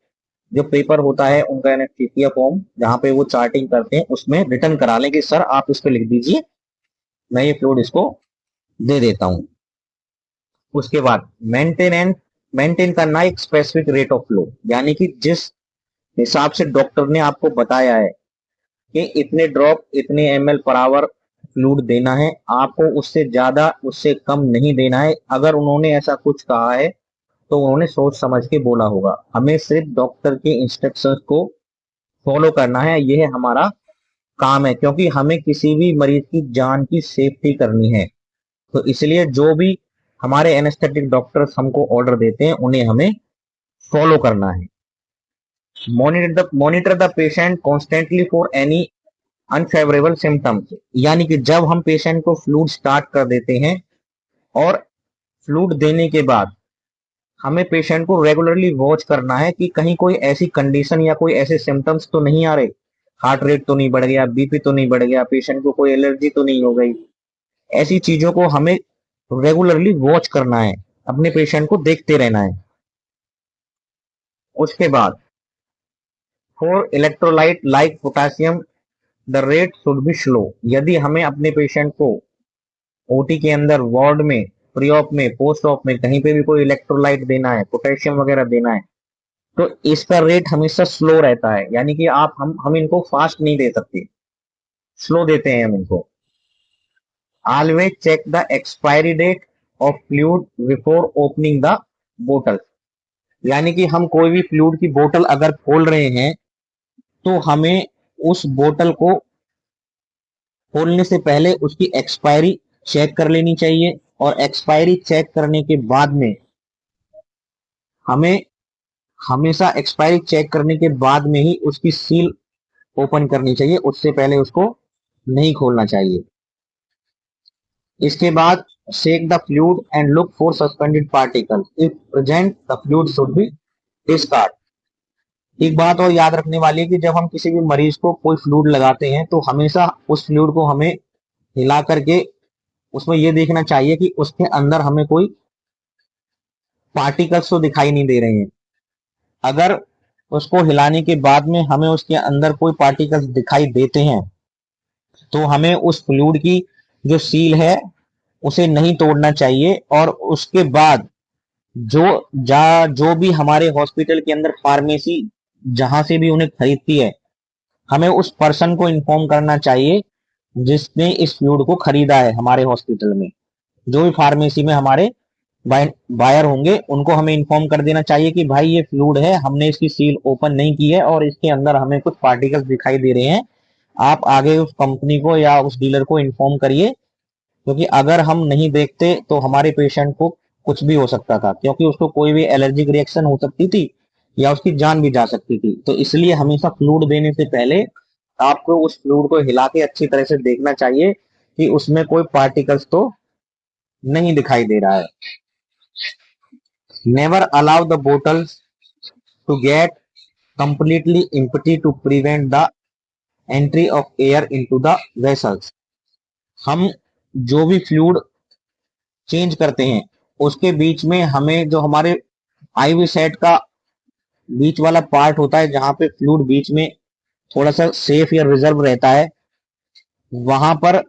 S1: जो पेपर होता है उनका एनेस्थीसिया फॉर्म जहां पे वो चार्टिंग करते हैं उसमें रिटर्न करा लें कि सर आप इस पे लिख दीजिए मैं ये फ्लूइड इसको दे देता हूं। उसके बाद मेंटेन करना एक स्पेसिफिक रेट ऑफ फ्लो, यानी कि जिस हिसाब से डॉक्टर ने आपको बताया है कि इतने ड्रॉप इतने ml पर आवर फ्लूइड देना है, आपको उससे ज्यादा उससे कम नहीं देना है। अगर उन्होंने ऐसा कुछ कहा है तो उन्होंने सोच समझ के बोला होगा। हमें सिर्फ डॉक्टर के इंस्ट्रक्शंस को फॉलो करना है, यह हमारा काम है, क्योंकि हमें किसी भी मरीज की जान की सेफ्टी करनी है। तो इसलिए जो भी हमारे एनेस्थेटिक डॉक्टर्स हमको ऑर्डर देते हैं उन्हें हमें फॉलो करना है। Monitor the patient constantly for any unfavourable symptoms. यानी कि जब हम पेशेंट को फ्लूइड स्टार्ट कर देते हैं और फ्लूइड देने के बाद हमें पेशेंट को रेगुलरली वॉच करना है कि कहीं कोई ऐसी कंडीशन या कोई ऐसे सिम्टम्स तो नहीं आ रहे, हार्ट रेट तो नहीं बढ़ गया, बीपी तो नहीं बढ़ गया, पेशेंट को कोई एलर्जी तो नहीं हो गई। ऐसी चीजों को हमें रेगुलरली वॉच करना है, अपने पेशेंट को देखते रहना है। उसके बाद for electrolyte like potassium the rate should be slow. यदि हमें अपने पेशेंट को ओटी के अंदर वार्ड में प्री ऑप में पोस्ट ऑप में कहीं पे भी कोई इलेक्ट्रोलाइट देना है, पोटेशियम वगैरह देना है, तो इसका रेट हमेशा स्लो रहता है। यानी कि हम इनको फास्ट नहीं दे सकते, स्लो देते हैं हम इनको। Always check the expiry date of fluid before opening the बोतल। यानी कि हम कोई भी फ्लूइड की बोतल अगर खोल रहे हैं तो हमें उस बोतल को खोलने से पहले उसकी एक्सपायरी चेक कर लेनी चाहिए, और एक्सपायरी चेक करने के बाद में हमें हमेशा एक्सपायरी चेक करने के बाद में ही उसकी सील ओपन करनी चाहिए, उससे पहले उसको नहीं खोलना चाहिए। इसके बाद shake the fluid and look for suspended particle, if present the fluid should be discard. एक बात और याद रखने वाली है कि जब हम किसी भी मरीज को कोई फ्लूइड लगाते हैं तो हमेशा उस फ्लूइड को हमें हिला करके उसमें ये देखना चाहिए कि उसके अंदर हमें कोई पार्टिकल्स तो दिखाई नहीं दे रहे हैं। अगर उसको हिलाने के बाद में हमें उसके अंदर कोई पार्टिकल्स दिखाई देते हैं तो हमें उस फ्लूइड की जो सील है उसे नहीं तोड़ना चाहिए, और उसके बाद जो जो भी हमारे हॉस्पिटल के अंदर फार्मेसी जहां से भी उन्हें खरीदती है, हमें उस पर्सन को इन्फॉर्म करना चाहिए जिसने इस फ्लूइड को खरीदा है हमारे हॉस्पिटल में। जो भी फार्मेसी में हमारे बायर होंगे उनको हमें इन्फॉर्म कर देना चाहिए कि भाई ये फ्लूइड है, हमने इसकी सील ओपन नहीं की है और इसके अंदर हमें कुछ पार्टिकल्स दिखाई दे रहे हैं। आप आगे उस कंपनी को या उस डीलर को इन्फॉर्म करिए, क्योंकि अगर हम नहीं देखते तो हमारे पेशेंट को कुछ भी हो सकता था, क्योंकि उसको कोई भी एलर्जिक रिएक्शन हो सकती थी या उसकी जान भी जा सकती थी। तो इसलिए हमेशा फ्लूइड देने से पहले आपको उस फ्लूइड को हिला के अच्छी तरह से देखना चाहिए कि उसमें कोई पार्टिकल्स तो नहीं दिखाई दे रहा है। Never allow the bottles to get completely empty to prevent the entry of air into the vessels। हम जो भी फ्लूइड चेंज करते हैं उसके बीच में हमें जो हमारे आईवी सेट का बीच वाला पार्ट होता है जहां पे फ्लूइड बीच में थोड़ा सा सेफ या रिजर्व रहता है, वहां पर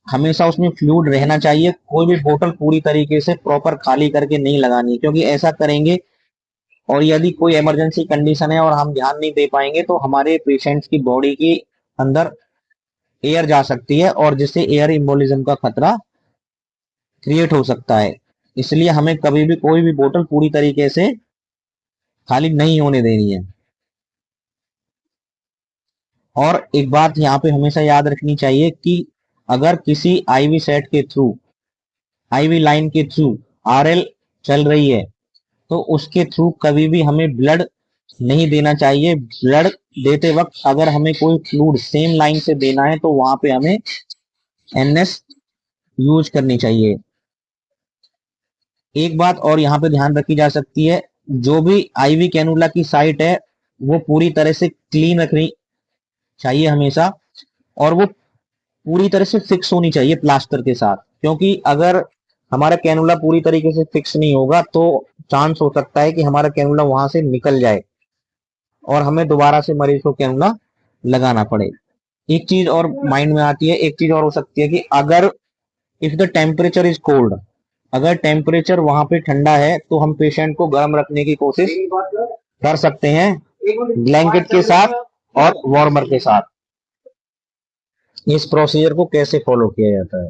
S1: हमेशा उसमें फ्लूइड रहना चाहिए। कोई भी बोतल पूरी तरीके से प्रॉपर खाली करके नहीं लगानी, क्योंकि ऐसा करेंगे और यदि कोई इमरजेंसी कंडीशन है और हम ध्यान नहीं दे पाएंगे तो हमारे पेशेंट्स की बॉडी के अंदर एयर जा सकती है और जिससे एयर इम्बोलिज्म का खतरा क्रिएट हो सकता है। इसलिए हमें कभी भी कोई भी बोतल पूरी तरीके से खाली नहीं होने देनी है। और एक बात यहाँ पे हमेशा याद रखनी चाहिए कि अगर किसी आईवी सेट के थ्रू, आईवी लाइन के थ्रू आरएल चल रही है तो उसके थ्रू कभी भी हमें ब्लड नहीं देना चाहिए। ब्लड देते वक्त अगर हमें कोई फ्लूइड सेम लाइन से देना है तो वहां पे हमें एनएस यूज करनी चाहिए। एक बात और यहाँ पे ध्यान रखी जा सकती है, जो भी आईवी कैनुला की साइट है वो पूरी तरह से क्लीन रखनी चाहिए हमेशा, और वो पूरी तरह से फिक्स होनी चाहिए प्लास्टर के साथ, क्योंकि अगर हमारा कैनुला पूरी तरीके से फिक्स नहीं होगा तो चांस हो सकता है कि हमारा कैनुला वहां से निकल जाए और हमें दोबारा से मरीज को कैनुला लगाना पड़े। एक चीज और माइंड में आती है, एक चीज और हो सकती है कि अगर if the temperature is cold, अगर टेम्परेचर वहां पे ठंडा है तो हम पेशेंट को गर्म रखने की कोशिश कर सकते हैं ब्लैंकेट के साथ और वार्मर के साथ। इस प्रोसीजर को कैसे फॉलो किया जाता है?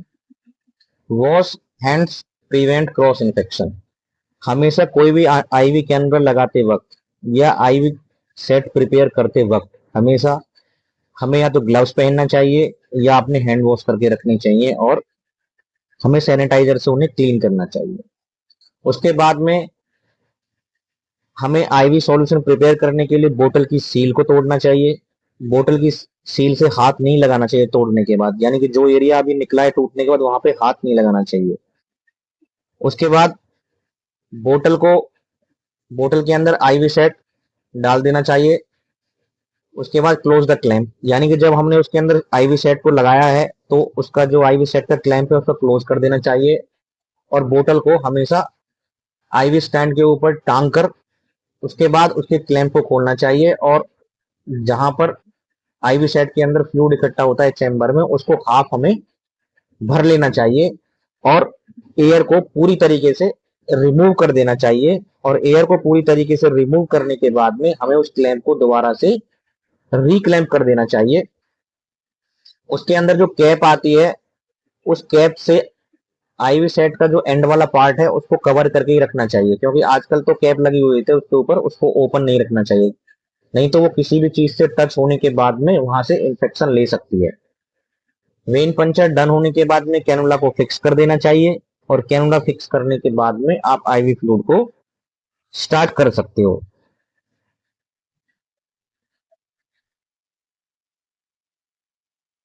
S1: Wash hands, prevent cross infection. हमेशा कोई भी आईवी कैनुला लगाते वक्त या आईवी सेट प्रिपेयर करते वक्त हमेशा हमें या तो ग्लव्स पहनना चाहिए या अपने हैंड वॉश करके रखने चाहिए, और हमें सैनिटाइजर से उन्हें क्लीन करना चाहिए। उसके बाद में हमें आईवी सॉल्यूशन प्रिपेयर करने के लिए बोतल की सील को तोड़ना चाहिए। बोतल की सील से हाथ नहीं लगाना चाहिए तोड़ने के बाद, यानी कि जो एरिया अभी निकला है टूटने के बाद वहां पे हाथ नहीं लगाना चाहिए। उसके बाद बोतल को बोतल के अंदर आईवी सेट डाल देना चाहिए। उसके बाद क्लोज द क्लैंप, यानी कि जब हमने उसके अंदर आईवी सेट को लगाया है तो उसका जो आईवी सेट का क्लैंप है उसको क्लोज कर देना चाहिए, और बोतल को हमेशा आईवी स्टैंड के ऊपर टांग कर उसके बाद उसके क्लैंप को खोलना चाहिए, और जहां पर आईवी सेट के अंदर फ्लूइड इकट्ठा होता है चैम्बर में उसको हाफ हमें भर लेना चाहिए और एयर को पूरी तरीके से रिमूव कर देना चाहिए। और एयर को पूरी तरीके से रिमूव करने के बाद में हमें उस क्लैंप को दोबारा से रिक्लैंप कर देना चाहिए। उसके अंदर जो कैप आती है उस कैप से आईवी सेट का जो एंड वाला पार्ट है उसको कवर करके ही रखना चाहिए, क्योंकि आजकल तो कैप लगी हुई थी उसके ऊपर, उसको ओपन नहीं रखना चाहिए, नहीं तो वो किसी भी चीज से टच होने के बाद में वहां से इंफेक्शन ले सकती है। वेन पंचर डन होने के बाद में कैनुला को फिक्स कर देना चाहिए, और कैनुला फिक्स करने के बाद में आप आईवी फ्लूइड को स्टार्ट कर सकते हो।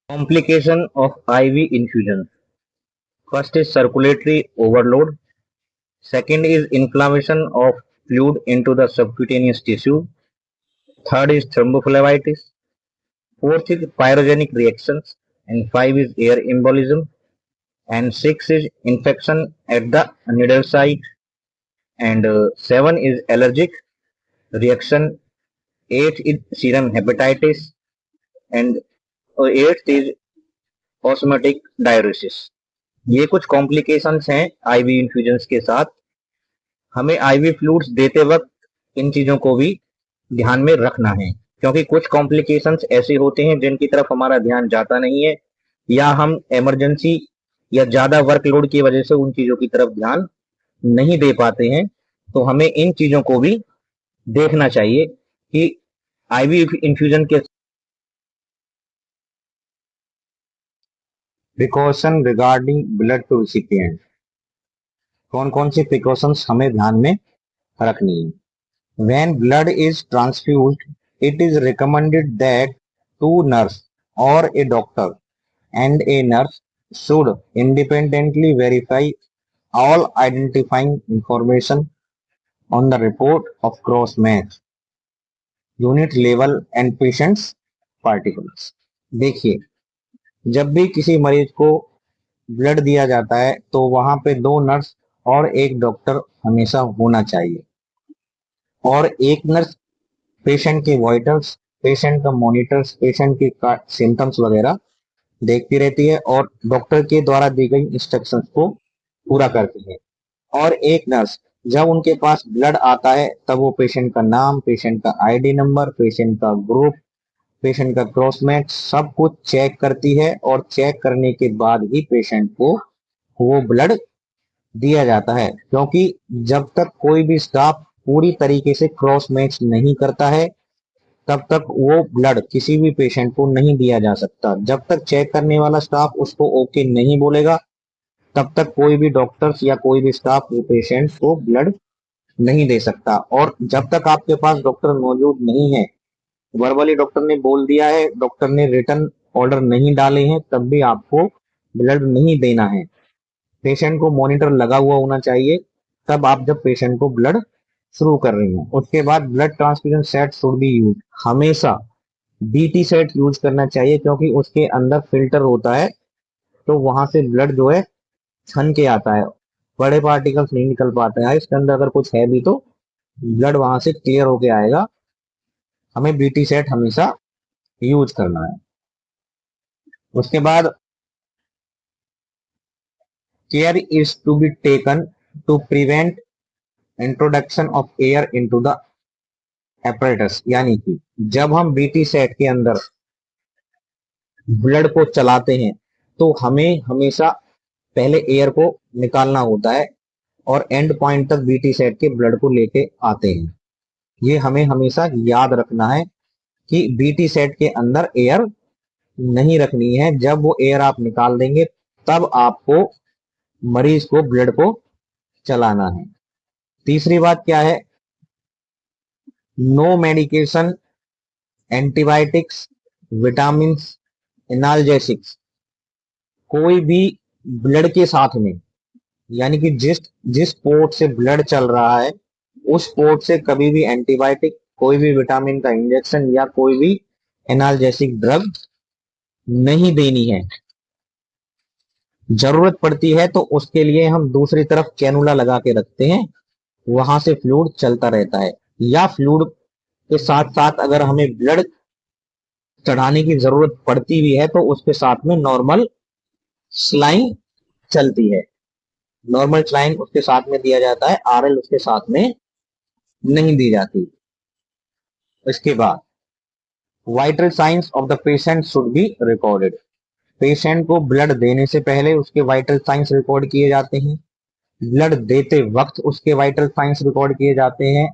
S1: Complication of IV infusion. First is circulatory overload, second is inflammation of fluid into the subcutaneous tissue, Third is thrombophlebitis. Fourth is pyrogenic reactions. And five is air embolism. And six is infection at the needle site. And seven is allergic reaction. Eight is serum hepatitis. And eighth is osmotic diuresis. ये कुछ complications हैं ivy infusions के साथ। हमें ivy fluids देते वक्त इन चीजों को भी ध्यान में रखना है, क्योंकि कुछ कॉम्प्लिकेशंस ऐसे होते हैं जिनकी तरफ हमारा ध्यान जाता नहीं है, या हम इमरजेंसी या ज्यादा वर्कलोड की वजह से उन चीजों की तरफ ध्यान नहीं दे पाते हैं। तो हमें इन चीजों को भी देखना चाहिए कि आईवी इन्फ्यूजन के precaution regarding blood to recipient, कौन कौन सी प्रिकॉशंस हमें ध्यान में रखनी है। When blood is transfused, it is recommended that two nurse or a doctor and a nurse should independently verify all identifying information on the report of cross match, unit level and patient's particulars. देखिए, जब भी किसी मरीज को blood दिया जाता है तो वहां पे दो नर्स और एक डॉक्टर हमेशा होना चाहिए, और एक नर्स पेशेंट के वाइटल्स, पेशेंट का मॉनिटर्स, पेशेंट के सिम्टम्स वगैरह देखती रहती है और डॉक्टर के द्वारा दी गई इंस्ट्रक्शंस को पूरा करती है। और एक नर्स जब उनके पास ब्लड आता है तब वो पेशेंट का नाम, पेशेंट का आईडी नंबर, पेशेंट का ग्रुप, पेशेंट का क्रॉस मैच सब कुछ चेक करती है, और चेक करने के बाद ही पेशेंट को वो ब्लड दिया जाता है। क्योंकि जब तक कोई भी स्टाफ पूरी तरीके से क्रॉस मैच नहीं करता है तब तक वो ब्लड किसी भी पेशेंट को नहीं दिया जा सकता। जब तक चेक करने वाला स्टाफ उसको ओके नहीं बोलेगा तब तक कोई भी डॉक्टर्स या कोई भी स्टाफ वो पेशेंट को ब्लड नहीं दे सकता। और जब तक आपके पास डॉक्टर मौजूद नहीं है, वर्बली डॉक्टर ने बोल दिया है, डॉक्टर ने रिटर्न ऑर्डर नहीं डाले हैं, तब भी आपको ब्लड नहीं देना है। पेशेंट को मॉनिटर लगा हुआ होना चाहिए तब आप जब पेशेंट को ब्लड शुरू कर रही हैं। उसके बाद blood transfusion set should be use, हमेशा बीटी सेट यूज करना चाहिए, क्योंकि उसके अंदर फिल्टर होता है तो वहां से ब्लड जो है छन के आता है, बड़े पार्टिकल्स नहीं निकल पाते हैं। इसके अंदर अगर कुछ है भी तो ब्लड वहां से क्लियर होके आएगा। हमें बीटी सेट हमेशा यूज करना है। उसके बाद care is to be taken to prevent introduction of air into the apparatus, यानी कि जब हम बीटी सेट के अंदर ब्लड को चलाते हैं तो हमें हमेशा पहले एयर को निकालना होता है और एंड पॉइंट तक बीटी सेट के ब्लड को लेके आते हैं। ये हमें हमेशा याद रखना है कि बीटी सेट के अंदर एयर नहीं रखनी है। जब वो एयर आप निकाल देंगे तब आपको मरीज को ब्लड को चलाना है। तीसरी बात क्या है, no medication, antibiotics, vitamin, analgesics, कोई भी ब्लड के साथ में, यानी कि जिस जिस पोर्ट से ब्लड चल रहा है उस पोर्ट से कभी भी एंटीबायोटिक, कोई भी विटामिन का इंजेक्शन या कोई भी एनाल्जेसिक ड्रग नहीं देनी है। जरूरत पड़ती है तो उसके लिए हम दूसरी तरफ कैनुला लगा के रखते हैं, वहां से फ्लूइड चलता रहता है। या फ्लूइड के साथ साथ अगर हमें ब्लड चढ़ाने की जरूरत पड़ती भी है तो उसके साथ में नॉर्मल स्लाइन चलती है, नॉर्मल स्लाइन उसके साथ में दिया जाता है, आरएल उसके साथ में नहीं दी जाती। इसके बाद vital science of the patient should be recorded, patient को ब्लड देने से पहले उसके वाइटल साइंस रिकॉर्ड किए जाते हैं, ब्लड देते वक्त उसके वाइटल साइंस रिकॉर्ड किए जाते हैं,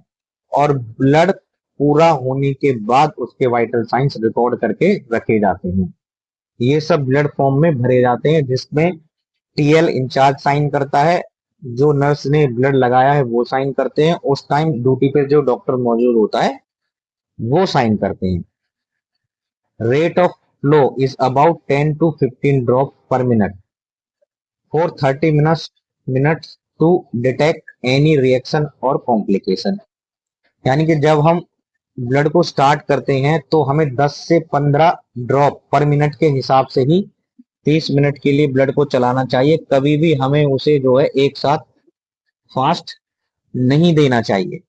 S1: और ब्लड पूरा होने के बाद उसके वाइटल साइंस रिकॉर्ड करके रखे जाते हैं। ये सब ब्लड फॉर्म में भरे जाते हैं जिसमें टीएल इंचार्ज साइन करता है, जो नर्स ने ब्लड लगाया है वो साइन करते हैं, उस टाइम ड्यूटी पे जो डॉक्टर मौजूद होता है वो साइन करते हैं। Rate of flow is about 10 to 15 drop per minute for 30 minutes to detect any reaction और कॉम्प्लिकेशन। यानी कि जब हम ब्लड को स्टार्ट करते हैं तो हमें 10 से 15 ड्रॉप पर मिनट के हिसाब से ही 30 मिनट के लिए ब्लड को चलाना चाहिए। कभी भी हमें उसे जो है एक साथ फास्ट नहीं देना चाहिए।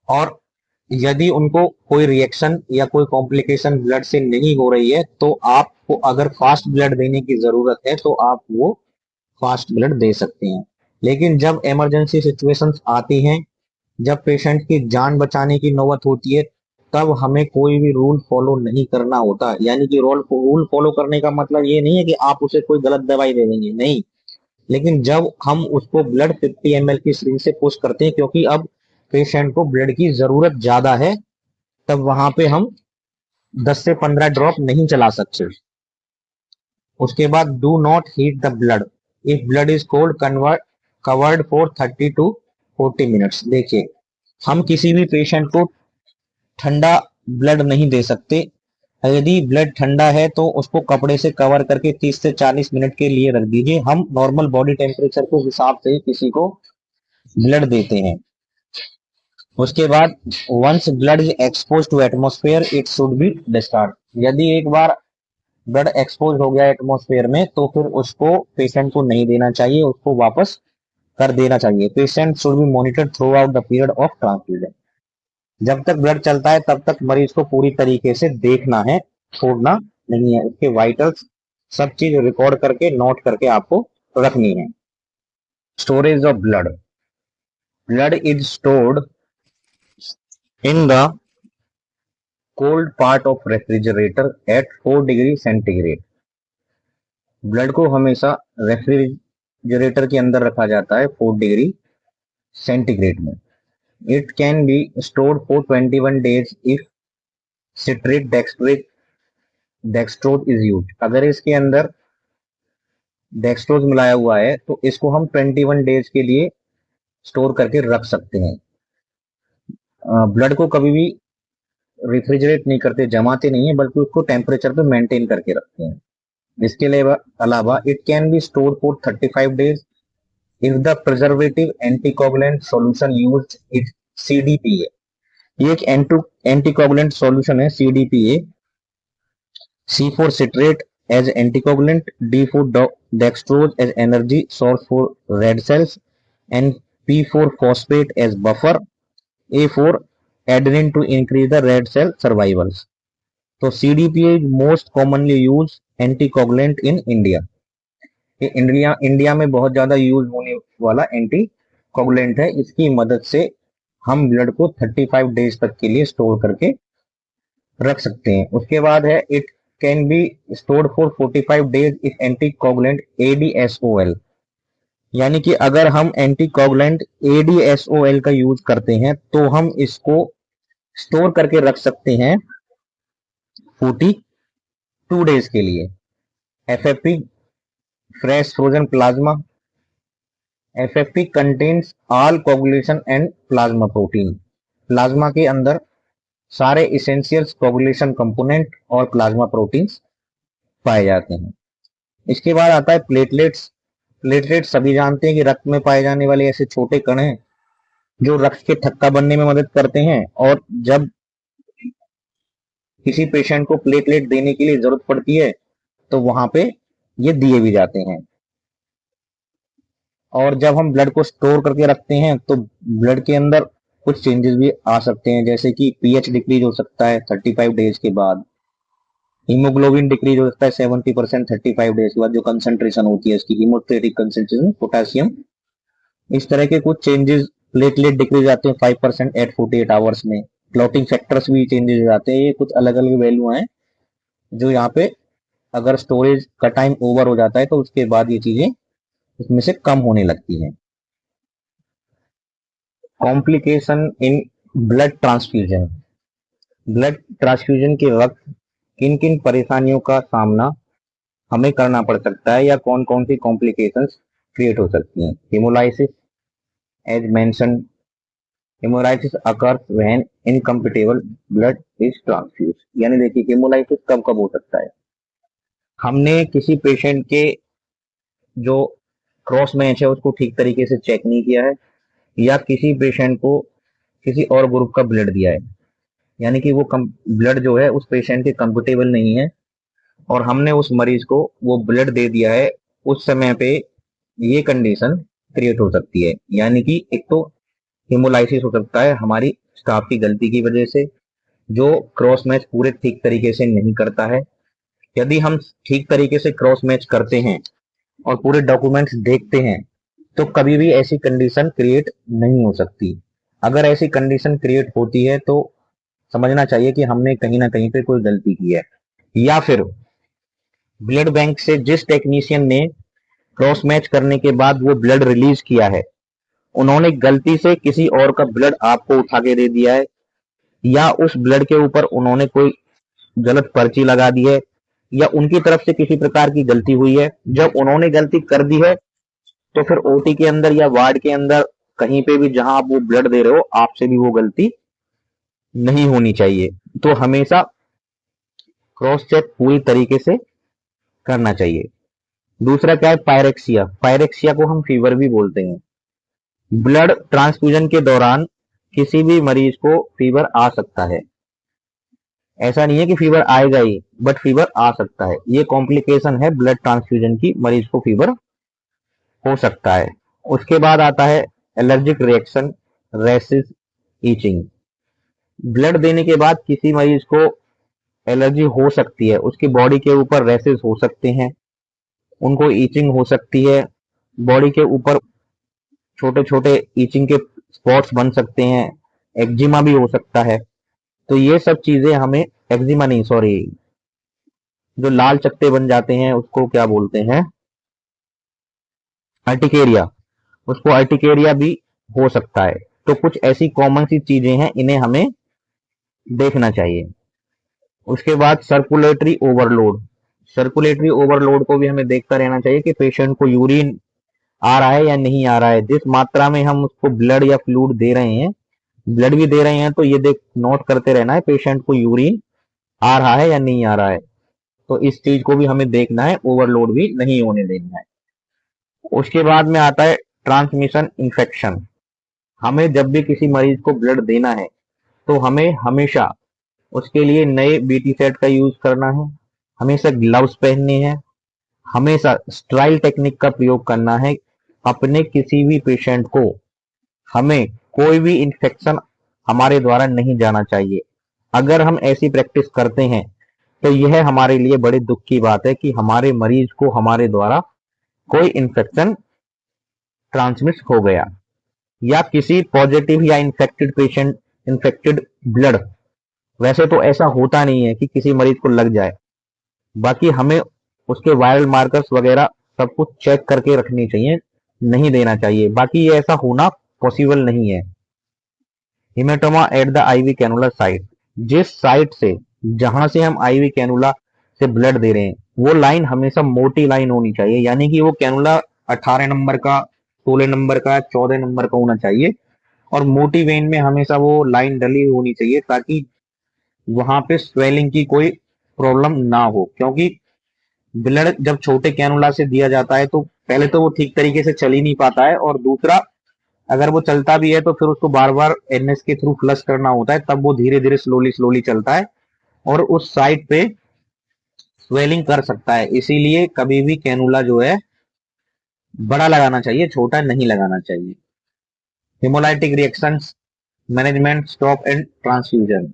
S1: और यदि उनको कोई रिएक्शन या कोई कॉम्प्लिकेशन ब्लड से नहीं हो रही है तो आपको अगर फास्ट ब्लड देने की जरूरत है तो आप वो फास्ट ब्लड दे सकते हैं। लेकिन जब इमरजेंसी सिचुएशंस आती हैं, जब पेशेंट की जान बचाने की नौबत होती है, तब हमें कोई भी रूल फॉलो नहीं करना होता। यानी कि रूल फॉलो करने का मतलब ये नहीं है कि आप उसे कोई गलत दवाई दे देंगे, नहीं। लेकिन जब हम उसको ब्लड 50 ml की सिरिंज से पुश करते हैं क्योंकि अब पेशेंट को ब्लड की जरूरत ज्यादा है, तब वहां पे हम 10 से 15 ड्रॉप नहीं चला सकते। उसके बाद do not heat the blood if blood is cold covered for 30 to 40 minutes. देखिए, हम किसी भी पेशेंट को ठंडा ब्लड नहीं दे सकते। यदि ब्लड ठंडा है तो उसको कपड़े से कवर करके 30 से 40 मिनट के लिए रख दीजिए। हम नॉर्मल बॉडी टेम्परेचर के हिसाब से किसी को ब्लड देते हैं। उसके बाद once blood is expose to atmosphere it should be discharge. यदि एक बार ब्लड एक्सपोज हो गया एटमोस्फेयर में तो फिर उसको पेशेंट को नहीं देना चाहिए, उसको वापस कर देना चाहिए। Patient should be monitored through out the period of transfusion. जब तक ब्लड चलता है तब तक मरीज को पूरी तरीके से देखना है, छोड़ना नहीं है। उसके वाइटल्स सब चीज रिकॉर्ड करके नोट करके आपको रखनी है। Storage of blood. Blood is stored in the cold part of refrigerator at 4 degree centigrade. Blood को हमेशा रेफ्रिजरेटर के अंदर रखा जाता है 4 डिग्री सेंटीग्रेड में। It can be stored for 21 days if citrate dextrose is used. अगर इसके अंदर डेक्सट्रोज मिलाया हुआ है तो इसको हम 21 डेज के लिए स्टोर करके रख सकते हैं। ब्लड को कभी भी रिफ्रिजरेट नहीं करते, जमाते नहीं है, बल्कि उसको टेम्परेचर पे मेंटेन करके रखते हैं। इसके अलावा it can be store for 35 days if the preservative anticoagulant solution used is CDPA. ये एक एंटीकोगुलेंट सॉल्यूशन है CDPA. C for citrate as anticoagulant, D for dextrose as energy source for red cells, and P for phosphate as buffer, A for adenine to increase the red cell survivals. तो CDPA is most commonly used anticoagulant in India. ये India में बहुत ज्यादा use होने वाला anticoagulant है। इसकी मदद से हम ब्लड को 35 डेज तक के लिए स्टोर करके रख सकते हैं। उसके बाद है it can be stored for 45 days if anticoagulant ADSOL। यानी कि अगर हम एंटीकोगुलेंट ADSOL का यूज करते हैं तो हम इसको स्टोर करके रख सकते हैं 42 डेज के लिए। FFP fresh frozen plasma. FFP contains all coagulation and plasma protein. Plasma के अंदर सारे इसेंशियल्स कोगुलेशन कंपोनेंट और प्लाज्मा प्रोटीन्स पाए जाते हैं। इसके बाद आता है प्लेटलेट्स। प्लेटलेट्स सभी जानते हैं कि रक्त में पाए जाने वाले ऐसे छोटे कण हैं जो रक्त के थक्का बनने में मदद करते हैं, और जब किसी पेशेंट को प्लेटलेट देने के लिए जरूरत पड़ती है तो वहां पे ये दिए भी जाते हैं। और जब हम ब्लड को स्टोर करके रखते हैं तो ब्लड के अंदर कुछ चेंजेस भी आ सकते हैं, जैसे कि पीएच डिक्रीज हो सकता है 35 डेज के बाद। हीमोग्लोबिन डिक्रीज हो सकता है 70% 35 डेज के बाद। जो कंसंट्रेशन होती है इसकी हीमोस्टेटिक कंसंट्रेशन पोटेशियम, इस तरह के कुछ चेंजेस। प्लेटलेट डिक्रीज आते हैं 5% एट 48 आवर्स में। क्लॉटिंग फैक्टर्स भी चेंजेस आते हैं। ये कुछ अलग अलग वैल्यू हैं जो यहाँ पे अगर स्टोरेज का टाइम ओवर हो जाता है तो उसके बाद ये चीजें इसमें से कम होने लगती हैं। Complication in blood transfusion. Blood transfusion के वक्त किन किन परेशानियों का सामना हमें करना पड़ सकता है या कौन कौन सी कॉम्प्लिकेशंस क्रिएट हो सकती हैं। Haemolysis as mention, haemolysis occurs when incompatible blood is transfuse. यानी देखिए हेमोलाइसिस कब कब हो सकता है। हमने किसी पेशेंट के जो क्रॉस मैच है उसको ठीक तरीके से चेक नहीं किया है, या किसी पेशेंट को किसी और ग्रुप का ब्लड दिया है, यानी कि वो ब्लड जो है उस पेशेंट के कंफर्टेबल नहीं है और हमने उस मरीज को वो ब्लड दे दिया है, उस समय पे ये कंडीशन क्रिएट हो सकती है। यानी कि एक तो हेमोलाइसिस हो सकता है हमारी स्टाफ की गलती की वजह से, जो क्रॉस मैच पूरे ठीक तरीके से नहीं करता है। यदि हम ठीक तरीके से क्रॉस मैच करते हैं और पूरे डॉक्यूमेंट्स देखते हैं तो कभी भी ऐसी कंडीशन क्रिएट नहीं हो सकती। अगर ऐसी कंडीशन क्रिएट होती है तो समझना चाहिए कि हमने कहीं ना कहीं पे कोई गलती की है, या फिर ब्लड बैंक से जिस टेक्नीशियन ने क्रॉस मैच करने के बाद वो ब्लड रिलीज किया है, उन्होंने गलती से किसी और का ब्लड आपको उठा के दे दिया है, या उस ब्लड के ऊपर उन्होंने कोई गलत पर्ची लगा दी है, या उनकी तरफ से किसी प्रकार की गलती हुई है। जब उन्होंने गलती कर दी है तो फिर ओटी के अंदर या वार्ड के अंदर कहीं पे भी जहां आप वो ब्लड दे रहे हो, आपसे भी वो गलती नहीं होनी चाहिए। तो हमेशा क्रॉस चेक पूरी तरीके से करना चाहिए। दूसरा क्या है, पायरेक्सिया। पायरेक्सिया को हम फीवर भी बोलते हैं। ब्लड ट्रांसफ्यूजन के दौरान किसी भी मरीज को फीवर आ सकता है, ऐसा नहीं है कि फीवर आएगा ही, बट फीवर आ सकता है। ये कॉम्प्लिकेशन है ब्लड ट्रांसफ्यूजन की, मरीज को फीवर हो सकता है। उसके बाद आता है allergic reaction, rashes, itching. Blood देने के बाद किसी मरीज को एलर्जी हो सकती है, उसकी बॉडी के ऊपर रैसेस हो सकते हैं, उनको ईचिंग हो सकती है, बॉडी के ऊपर छोटे छोटे ईचिंग के स्पॉट्स बन सकते हैं, एक्जिमा भी हो सकता है। तो ये सब चीजें हमें, एक्जिमा नहीं सॉरी, जो लाल चकत्ते बन जाते हैं उसको क्या बोलते हैं, अर्टिकेरिया, उसको अर्टिकेरिया भी हो सकता है। तो कुछ ऐसी कॉमन सी चीजें हैं, इन्हें हमें देखना चाहिए। उसके बाद सर्कुलेटरी ओवरलोड। सर्कुलेटरी ओवरलोड को भी हमें देखता रहना चाहिए कि पेशेंट को यूरिन आ रहा है या नहीं आ रहा है। जिस मात्रा में हम उसको ब्लड या फ्लूइड दे रहे हैं, ब्लड भी दे रहे हैं, तो ये देख नोट करते रहना है पेशेंट को यूरिन आ रहा है या नहीं आ रहा है। तो इस चीज को भी हमें देखना है, ओवरलोड भी नहीं होने देना है। उसके बाद में आता है ट्रांसमिशन इन्फेक्शन। हमें जब भी किसी मरीज को ब्लड देना है तो हमें हमेशा उसके लिए नए बीटी सेट का यूज करना है, हमेशा ग्लव्स पहनने हैं, हमेशा स्ट्राइल टेक्निक का प्रयोग करना है। अपने किसी भी पेशेंट को हमें कोई भी इंफेक्शन हमारे द्वारा नहीं जाना चाहिए। अगर हम ऐसी प्रैक्टिस करते हैं तो यह हमारे लिए बड़े दुख की बात है कि हमारे मरीज को हमारे द्वारा कोई इंफेक्शन ट्रांसमिट हो गया, या किसी पॉजिटिव या इन्फेक्टेड पेशेंट, इन्फेक्टेड ब्लड, वैसे तो ऐसा होता नहीं है कि किसी मरीज को लग जाए, बाकी हमें उसके वायरल मार्कर्स वगैरह सब कुछ चेक करके रखनी चाहिए, नहीं देना चाहिए। बाकी ये ऐसा होना पॉसिबल नहीं है। Haematoma at the IV cannula site, जिस साइट से, जहां से हम आईवी कैनुला से ब्लड दे रहे हैं, वो लाइन हमेशा मोटी लाइन होनी चाहिए। यानी कि वो कैनुला 18 नंबर का, 16 नंबर का, 14 नंबर का होना चाहिए, और मोटी वेन में हमेशा वो लाइन डली होनी चाहिए, ताकि वहां पे स्वेलिंग की कोई प्रॉब्लम ना हो। क्योंकि ब्लड जब छोटे कैनुला से दिया जाता है तो पहले तो वो ठीक तरीके से चल ही नहीं पाता है, और दूसरा अगर वो चलता भी है तो फिर उसको बार बार एनएस के थ्रू फ्लश करना होता है, तब वो धीरे धीरे स्लोली स्लोली चलता है और उस साइड पे स्वेलिंग कर सकता है। इसीलिए कभी भी कैनुला जो है बड़ा लगाना चाहिए, छोटा नहीं लगाना चाहिए। Hemolytic reactions management, stop and transfusion.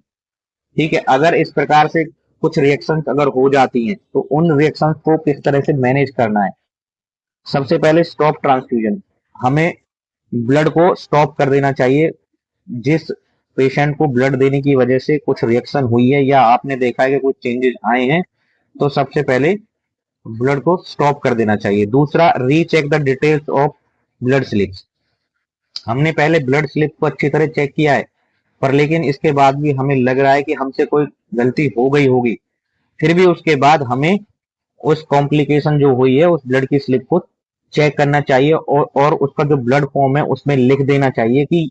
S1: ठीक है, अगर इस प्रकार से कुछ रिएक्शंस अगर हो जाती हैं तो उन रिएक्शंस को किस तरह से मैनेज करना है। सबसे पहले स्टॉप ट्रांसफ्यूजन, हमें ब्लड को स्टॉप कर देना चाहिए। जिस पेशेंट को ब्लड देने की वजह से कुछ रिएक्शन हुई है या आपने देखा है कि कुछ चेंजेस आए हैं, तो सबसे पहले ब्लड को स्टॉप कर देना चाहिए। दूसरा, recheck the details of blood slips. हमने पहले ब्लड स्लिप को अच्छी तरह चेक किया है, पर लेकिन इसके बाद भी हमें लग रहा है कि हमसे कोई गलती हो गई होगी, फिर भी उसके बाद हमें उस कॉम्प्लिकेशन जो हुई है उस ब्लड की स्लिप को चेक करना चाहिए, और उसका जो ब्लड फॉर्म है उसमें लिख देना चाहिए कि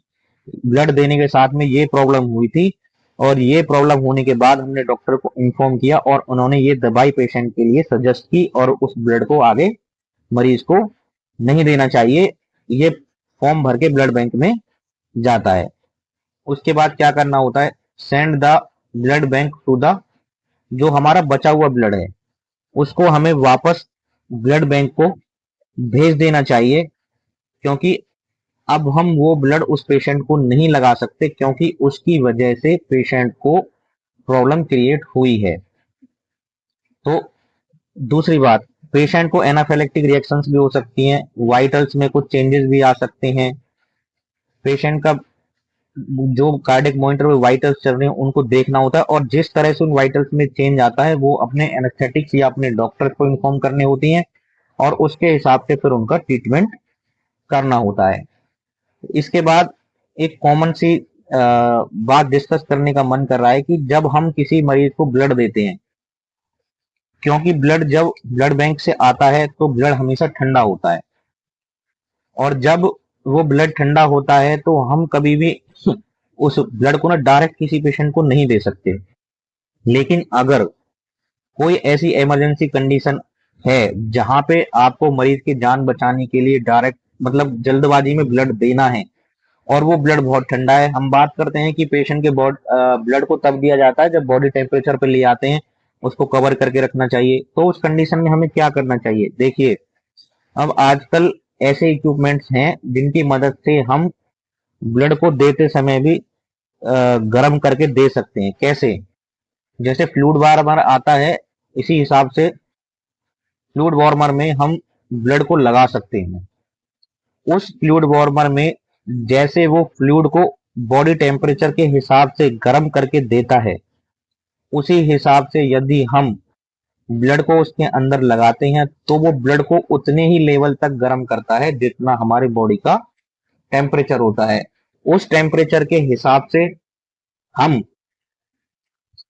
S1: ब्लड देने के साथ में ये प्रॉब्लम हुई थी, और ये प्रॉब्लम होने के बाद हमने डॉक्टर को इन्फॉर्म किया और उन्होंने ये दवाई पेशेंट के लिए सजेस्ट की, और उस ब्लड को आगे मरीज को नहीं देना चाहिए। ये फॉर्म भर के ब्लड बैंक में जाता है। उसके बाद क्या करना होता है, send the blood bank to the, जो हमारा बचा हुआ ब्लड है उसको हमें वापस ब्लड बैंक को भेज देना चाहिए, क्योंकि अब हम वो ब्लड उस पेशेंट को नहीं लगा सकते, क्योंकि उसकी वजह से पेशेंट को प्रॉब्लम क्रिएट हुई है। तो दूसरी बात, पेशेंट को एनाफिलेक्टिक रिएक्शंस भी हो सकती हैं, वाइटल्स में कुछ चेंजेस भी आ सकते हैं। पेशेंट का जो कार्डियक मॉनिटर में वाइटल्स चल रहे हैं उनको देखना होता है, और जिस तरह से उन वाइटल्स में चेंज आता है वो अपने एनेस्थेटिक्स या अपने डॉक्टर को इन्फॉर्म करने होती हैं, और उसके हिसाब से फिर उनका ट्रीटमेंट करना होता है। इसके बाद एक कॉमन सी बात डिस्कस करने का मन कर रहा है कि जब हम किसी मरीज को ब्लड देते हैं, क्योंकि ब्लड जब ब्लड बैंक से आता है तो ब्लड हमेशा ठंडा होता है, और जब वो ब्लड ठंडा होता है तो हम कभी भी उस ब्लड को ना डायरेक्ट किसी पेशेंट को नहीं दे सकते। लेकिन अगर कोई ऐसी इमरजेंसी कंडीशन है जहां पे आपको मरीज की जान बचाने के लिए डायरेक्ट मतलब जल्दबाजी में ब्लड देना है, और वो ब्लड बहुत ठंडा है, हम बात करते हैं कि पेशेंट के ब्लड को तब दिया जाता है जब बॉडी टेम्परेचर पे ले आते हैं, उसको कवर करके रखना चाहिए। तो उस कंडीशन में हमें क्या करना चाहिए, देखिए अब आजकल ऐसे इक्विपमेंट्स हैं जिनकी मदद से हम ब्लड को देते समय भी गर्म करके दे सकते हैं। कैसे, जैसे फ्लूइड वार्मर आता है, इसी हिसाब से फ्लूइड वार्मर में हम ब्लड को लगा सकते हैं। उस फ्लूइड वार्मर में जैसे वो फ्लूइड को बॉडी टेम्परेचर के हिसाब से गर्म करके देता है, उसी हिसाब से यदि हम ब्लड को उसके अंदर लगाते हैं तो वो ब्लड को उतने ही लेवल तक गर्म करता है जितना हमारी बॉडी का टेम्परेचर होता है। उस टेम्परेचर के हिसाब से हम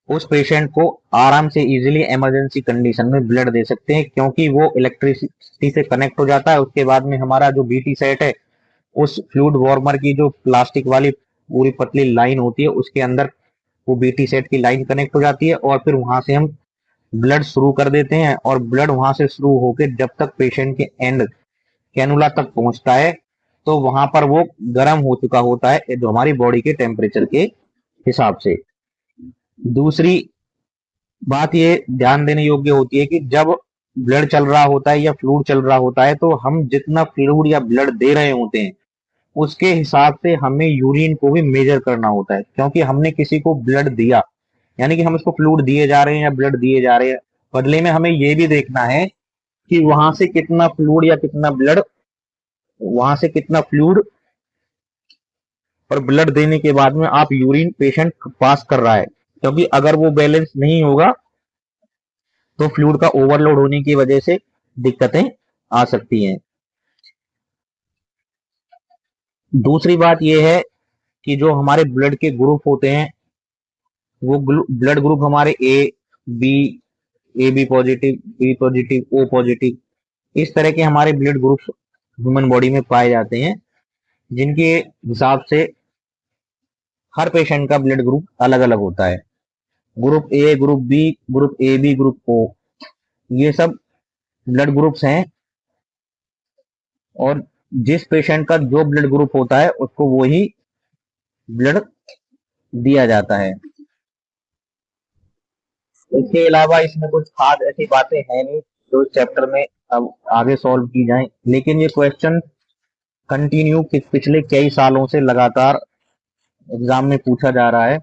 S1: उस पेशेंट को आराम से इजीली इमरजेंसी कंडीशन में ब्लड दे सकते हैं, क्योंकि वो इलेक्ट्रिसिटी से कनेक्ट हो जाता है। उसके बाद में हमारा जो बीटी सेट है, उस फ्लूइड वार्मर की जो प्लास्टिक वाली पूरी पतली लाइन होती है उसके अंदर वो बीटी सेट की लाइन कनेक्ट हो जाती है, और फिर वहां से हम ब्लड शुरू कर देते हैं, और ब्लड वहां से शुरू होकर जब तक पेशेंट के एंड कैनुला तक पहुंचता है तो वहां पर वो गर्म हो चुका होता है जो हमारी बॉडी के टेम्परेचर के हिसाब से। दूसरी बात ये ध्यान देने योग्य होती है कि जब ब्लड चल रहा होता है या फ्लूइड चल रहा होता है तो हम जितना फ्लूइड या ब्लड दे रहे होते हैं उसके हिसाब से हमें यूरिन को भी मेजर करना होता है, क्योंकि हमने किसी को ब्लड दिया, यानी कि हम उसको फ्लूइड दिए जा रहे हैं या ब्लड दिए जा रहे हैं, बदले में हमें ये भी देखना है कि वहां से कितना फ्लूइड या कितना ब्लड, वहां से कितना फ्लूइड और ब्लड देने के बाद में आप यूरिन पेशेंट पास कर रहा है, क्योंकि अगर वो बैलेंस नहीं होगा तो फ्लूइड का ओवरलोड होने की वजह से दिक्कतें आ सकती हैं। दूसरी बात यह है कि जो हमारे ब्लड के ग्रुप होते हैं वो ब्लड ग्रुप हमारे B A B positive, B positive, O positive, इस तरह के हमारे ब्लड ग्रुप्स ह्यूमन बॉडी में पाए जाते हैं, जिनके हिसाब से हर पेशेंट का ब्लड ग्रुप अलग अलग होता है। Group A, group B, group A B, group O, ये सब ब्लड ग्रुप्स हैं, और जिस पेशेंट का जो ब्लड ग्रुप होता है उसको वो ही ब्लड दिया जाता है। इसके अलावा इसमें कुछ खास ऐसी बातें हैं नहीं जो इस चैप्टर में अब आगे सॉल्व की जाएं, लेकिन ये क्वेश्चन कंटिन्यू पिछले कई सालों से लगातार एग्जाम में पूछा जा रहा है,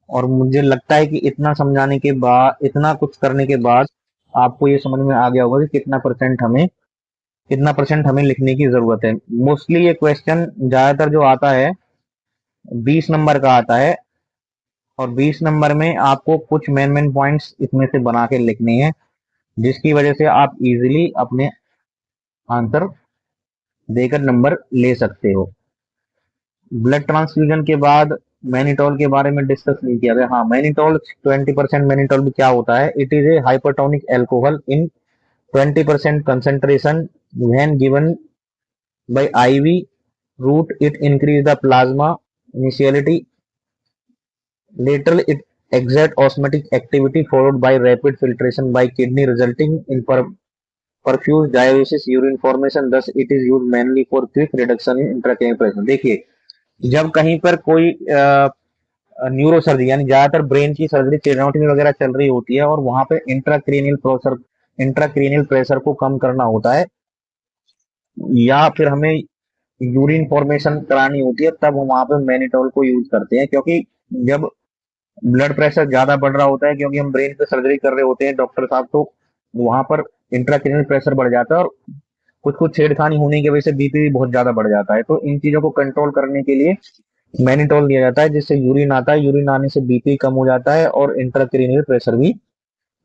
S1: और मुझे लगता है कि इतना समझाने के बाद, इतना कुछ करने के बाद आपको ये समझ में आ गया होगा कि कितना परसेंट हमें लिखने की जरूरत है। मोस्टली ये क्वेश्चन ज्यादातर जो आता है 20 नंबर का आता है, और 20 नंबर में आपको कुछ मेन मेन पॉइंट्स इसमें से बना के लिखने हैं, जिसकी वजह से आप इजीली अपने आंसर देकर नंबर ले सकते हो। ब्लड ट्रांसफ्यूजन के बाद मैनिटोल के बारे में डिस्कस नहीं किया गया। हाँ, मैनिटोल 20% मैनिटोल भी क्या होता है, it is a hypertonic alcohol in 20% concentration when given by IV route. It increase the plasma initiality, later it exert osmotic activity followed by rapid filtration by kidney resulting in perfuse diuresis urine formation. Thus it is used mainly for quick reduction in intracranial pressure। देखिए जब कहीं पर कोई neuro surgery यानी ज्यादातर brain की surgery टेनोटमी वगैरह चल रही होती है और वहां पे इंट्राक्रेनियल प्रेशर को कम करना होता है, या फिर हमें यूरिन फॉर्मेशन करानी होती है, तब हम वहां पे मैनिटोल को यूज करते हैं। क्योंकि जब ब्लड प्रेशर ज्यादा बढ़ रहा होता है, क्योंकि हम ब्रेन पे सर्जरी कर रहे होते हैं डॉक्टर साहब, तो वहां पर इंट्राक्रेनियल प्रेशर बढ़ जाता है और कुछ कुछ छेड़खानी होने की वजह से बीपी भी बहुत ज्यादा बढ़ जाता है। तो इन चीजों को कंट्रोल करने के लिए मैनिटोल दिया जाता है, जिससे यूरिन आता है, यूरिन आने से बीपी कम हो जाता है और इंट्राक्रेनियल प्रेशर भी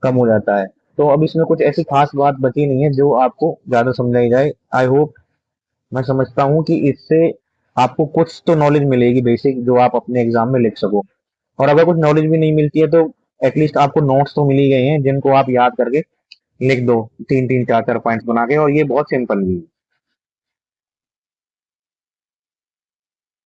S1: कम हो जाता है। तो अब इसमें कुछ ऐसी खास बात बची नहीं है जो आपको ज्यादा समझाई जाए। आई होप, मैं समझता हूँ कि इससे आपको कुछ तो नॉलेज मिलेगी बेसिक, जो आप अपने एग्जाम में लिख सको। और अगर कुछ नॉलेज भी नहीं मिलती है तो एटलीस्ट आपको नोट्स तो मिल ही गए हैं, जिनको आप याद करके लिख दो, तीन तीन चार चार पॉइंट्स बना के, और ये बहुत सिंपल भी है।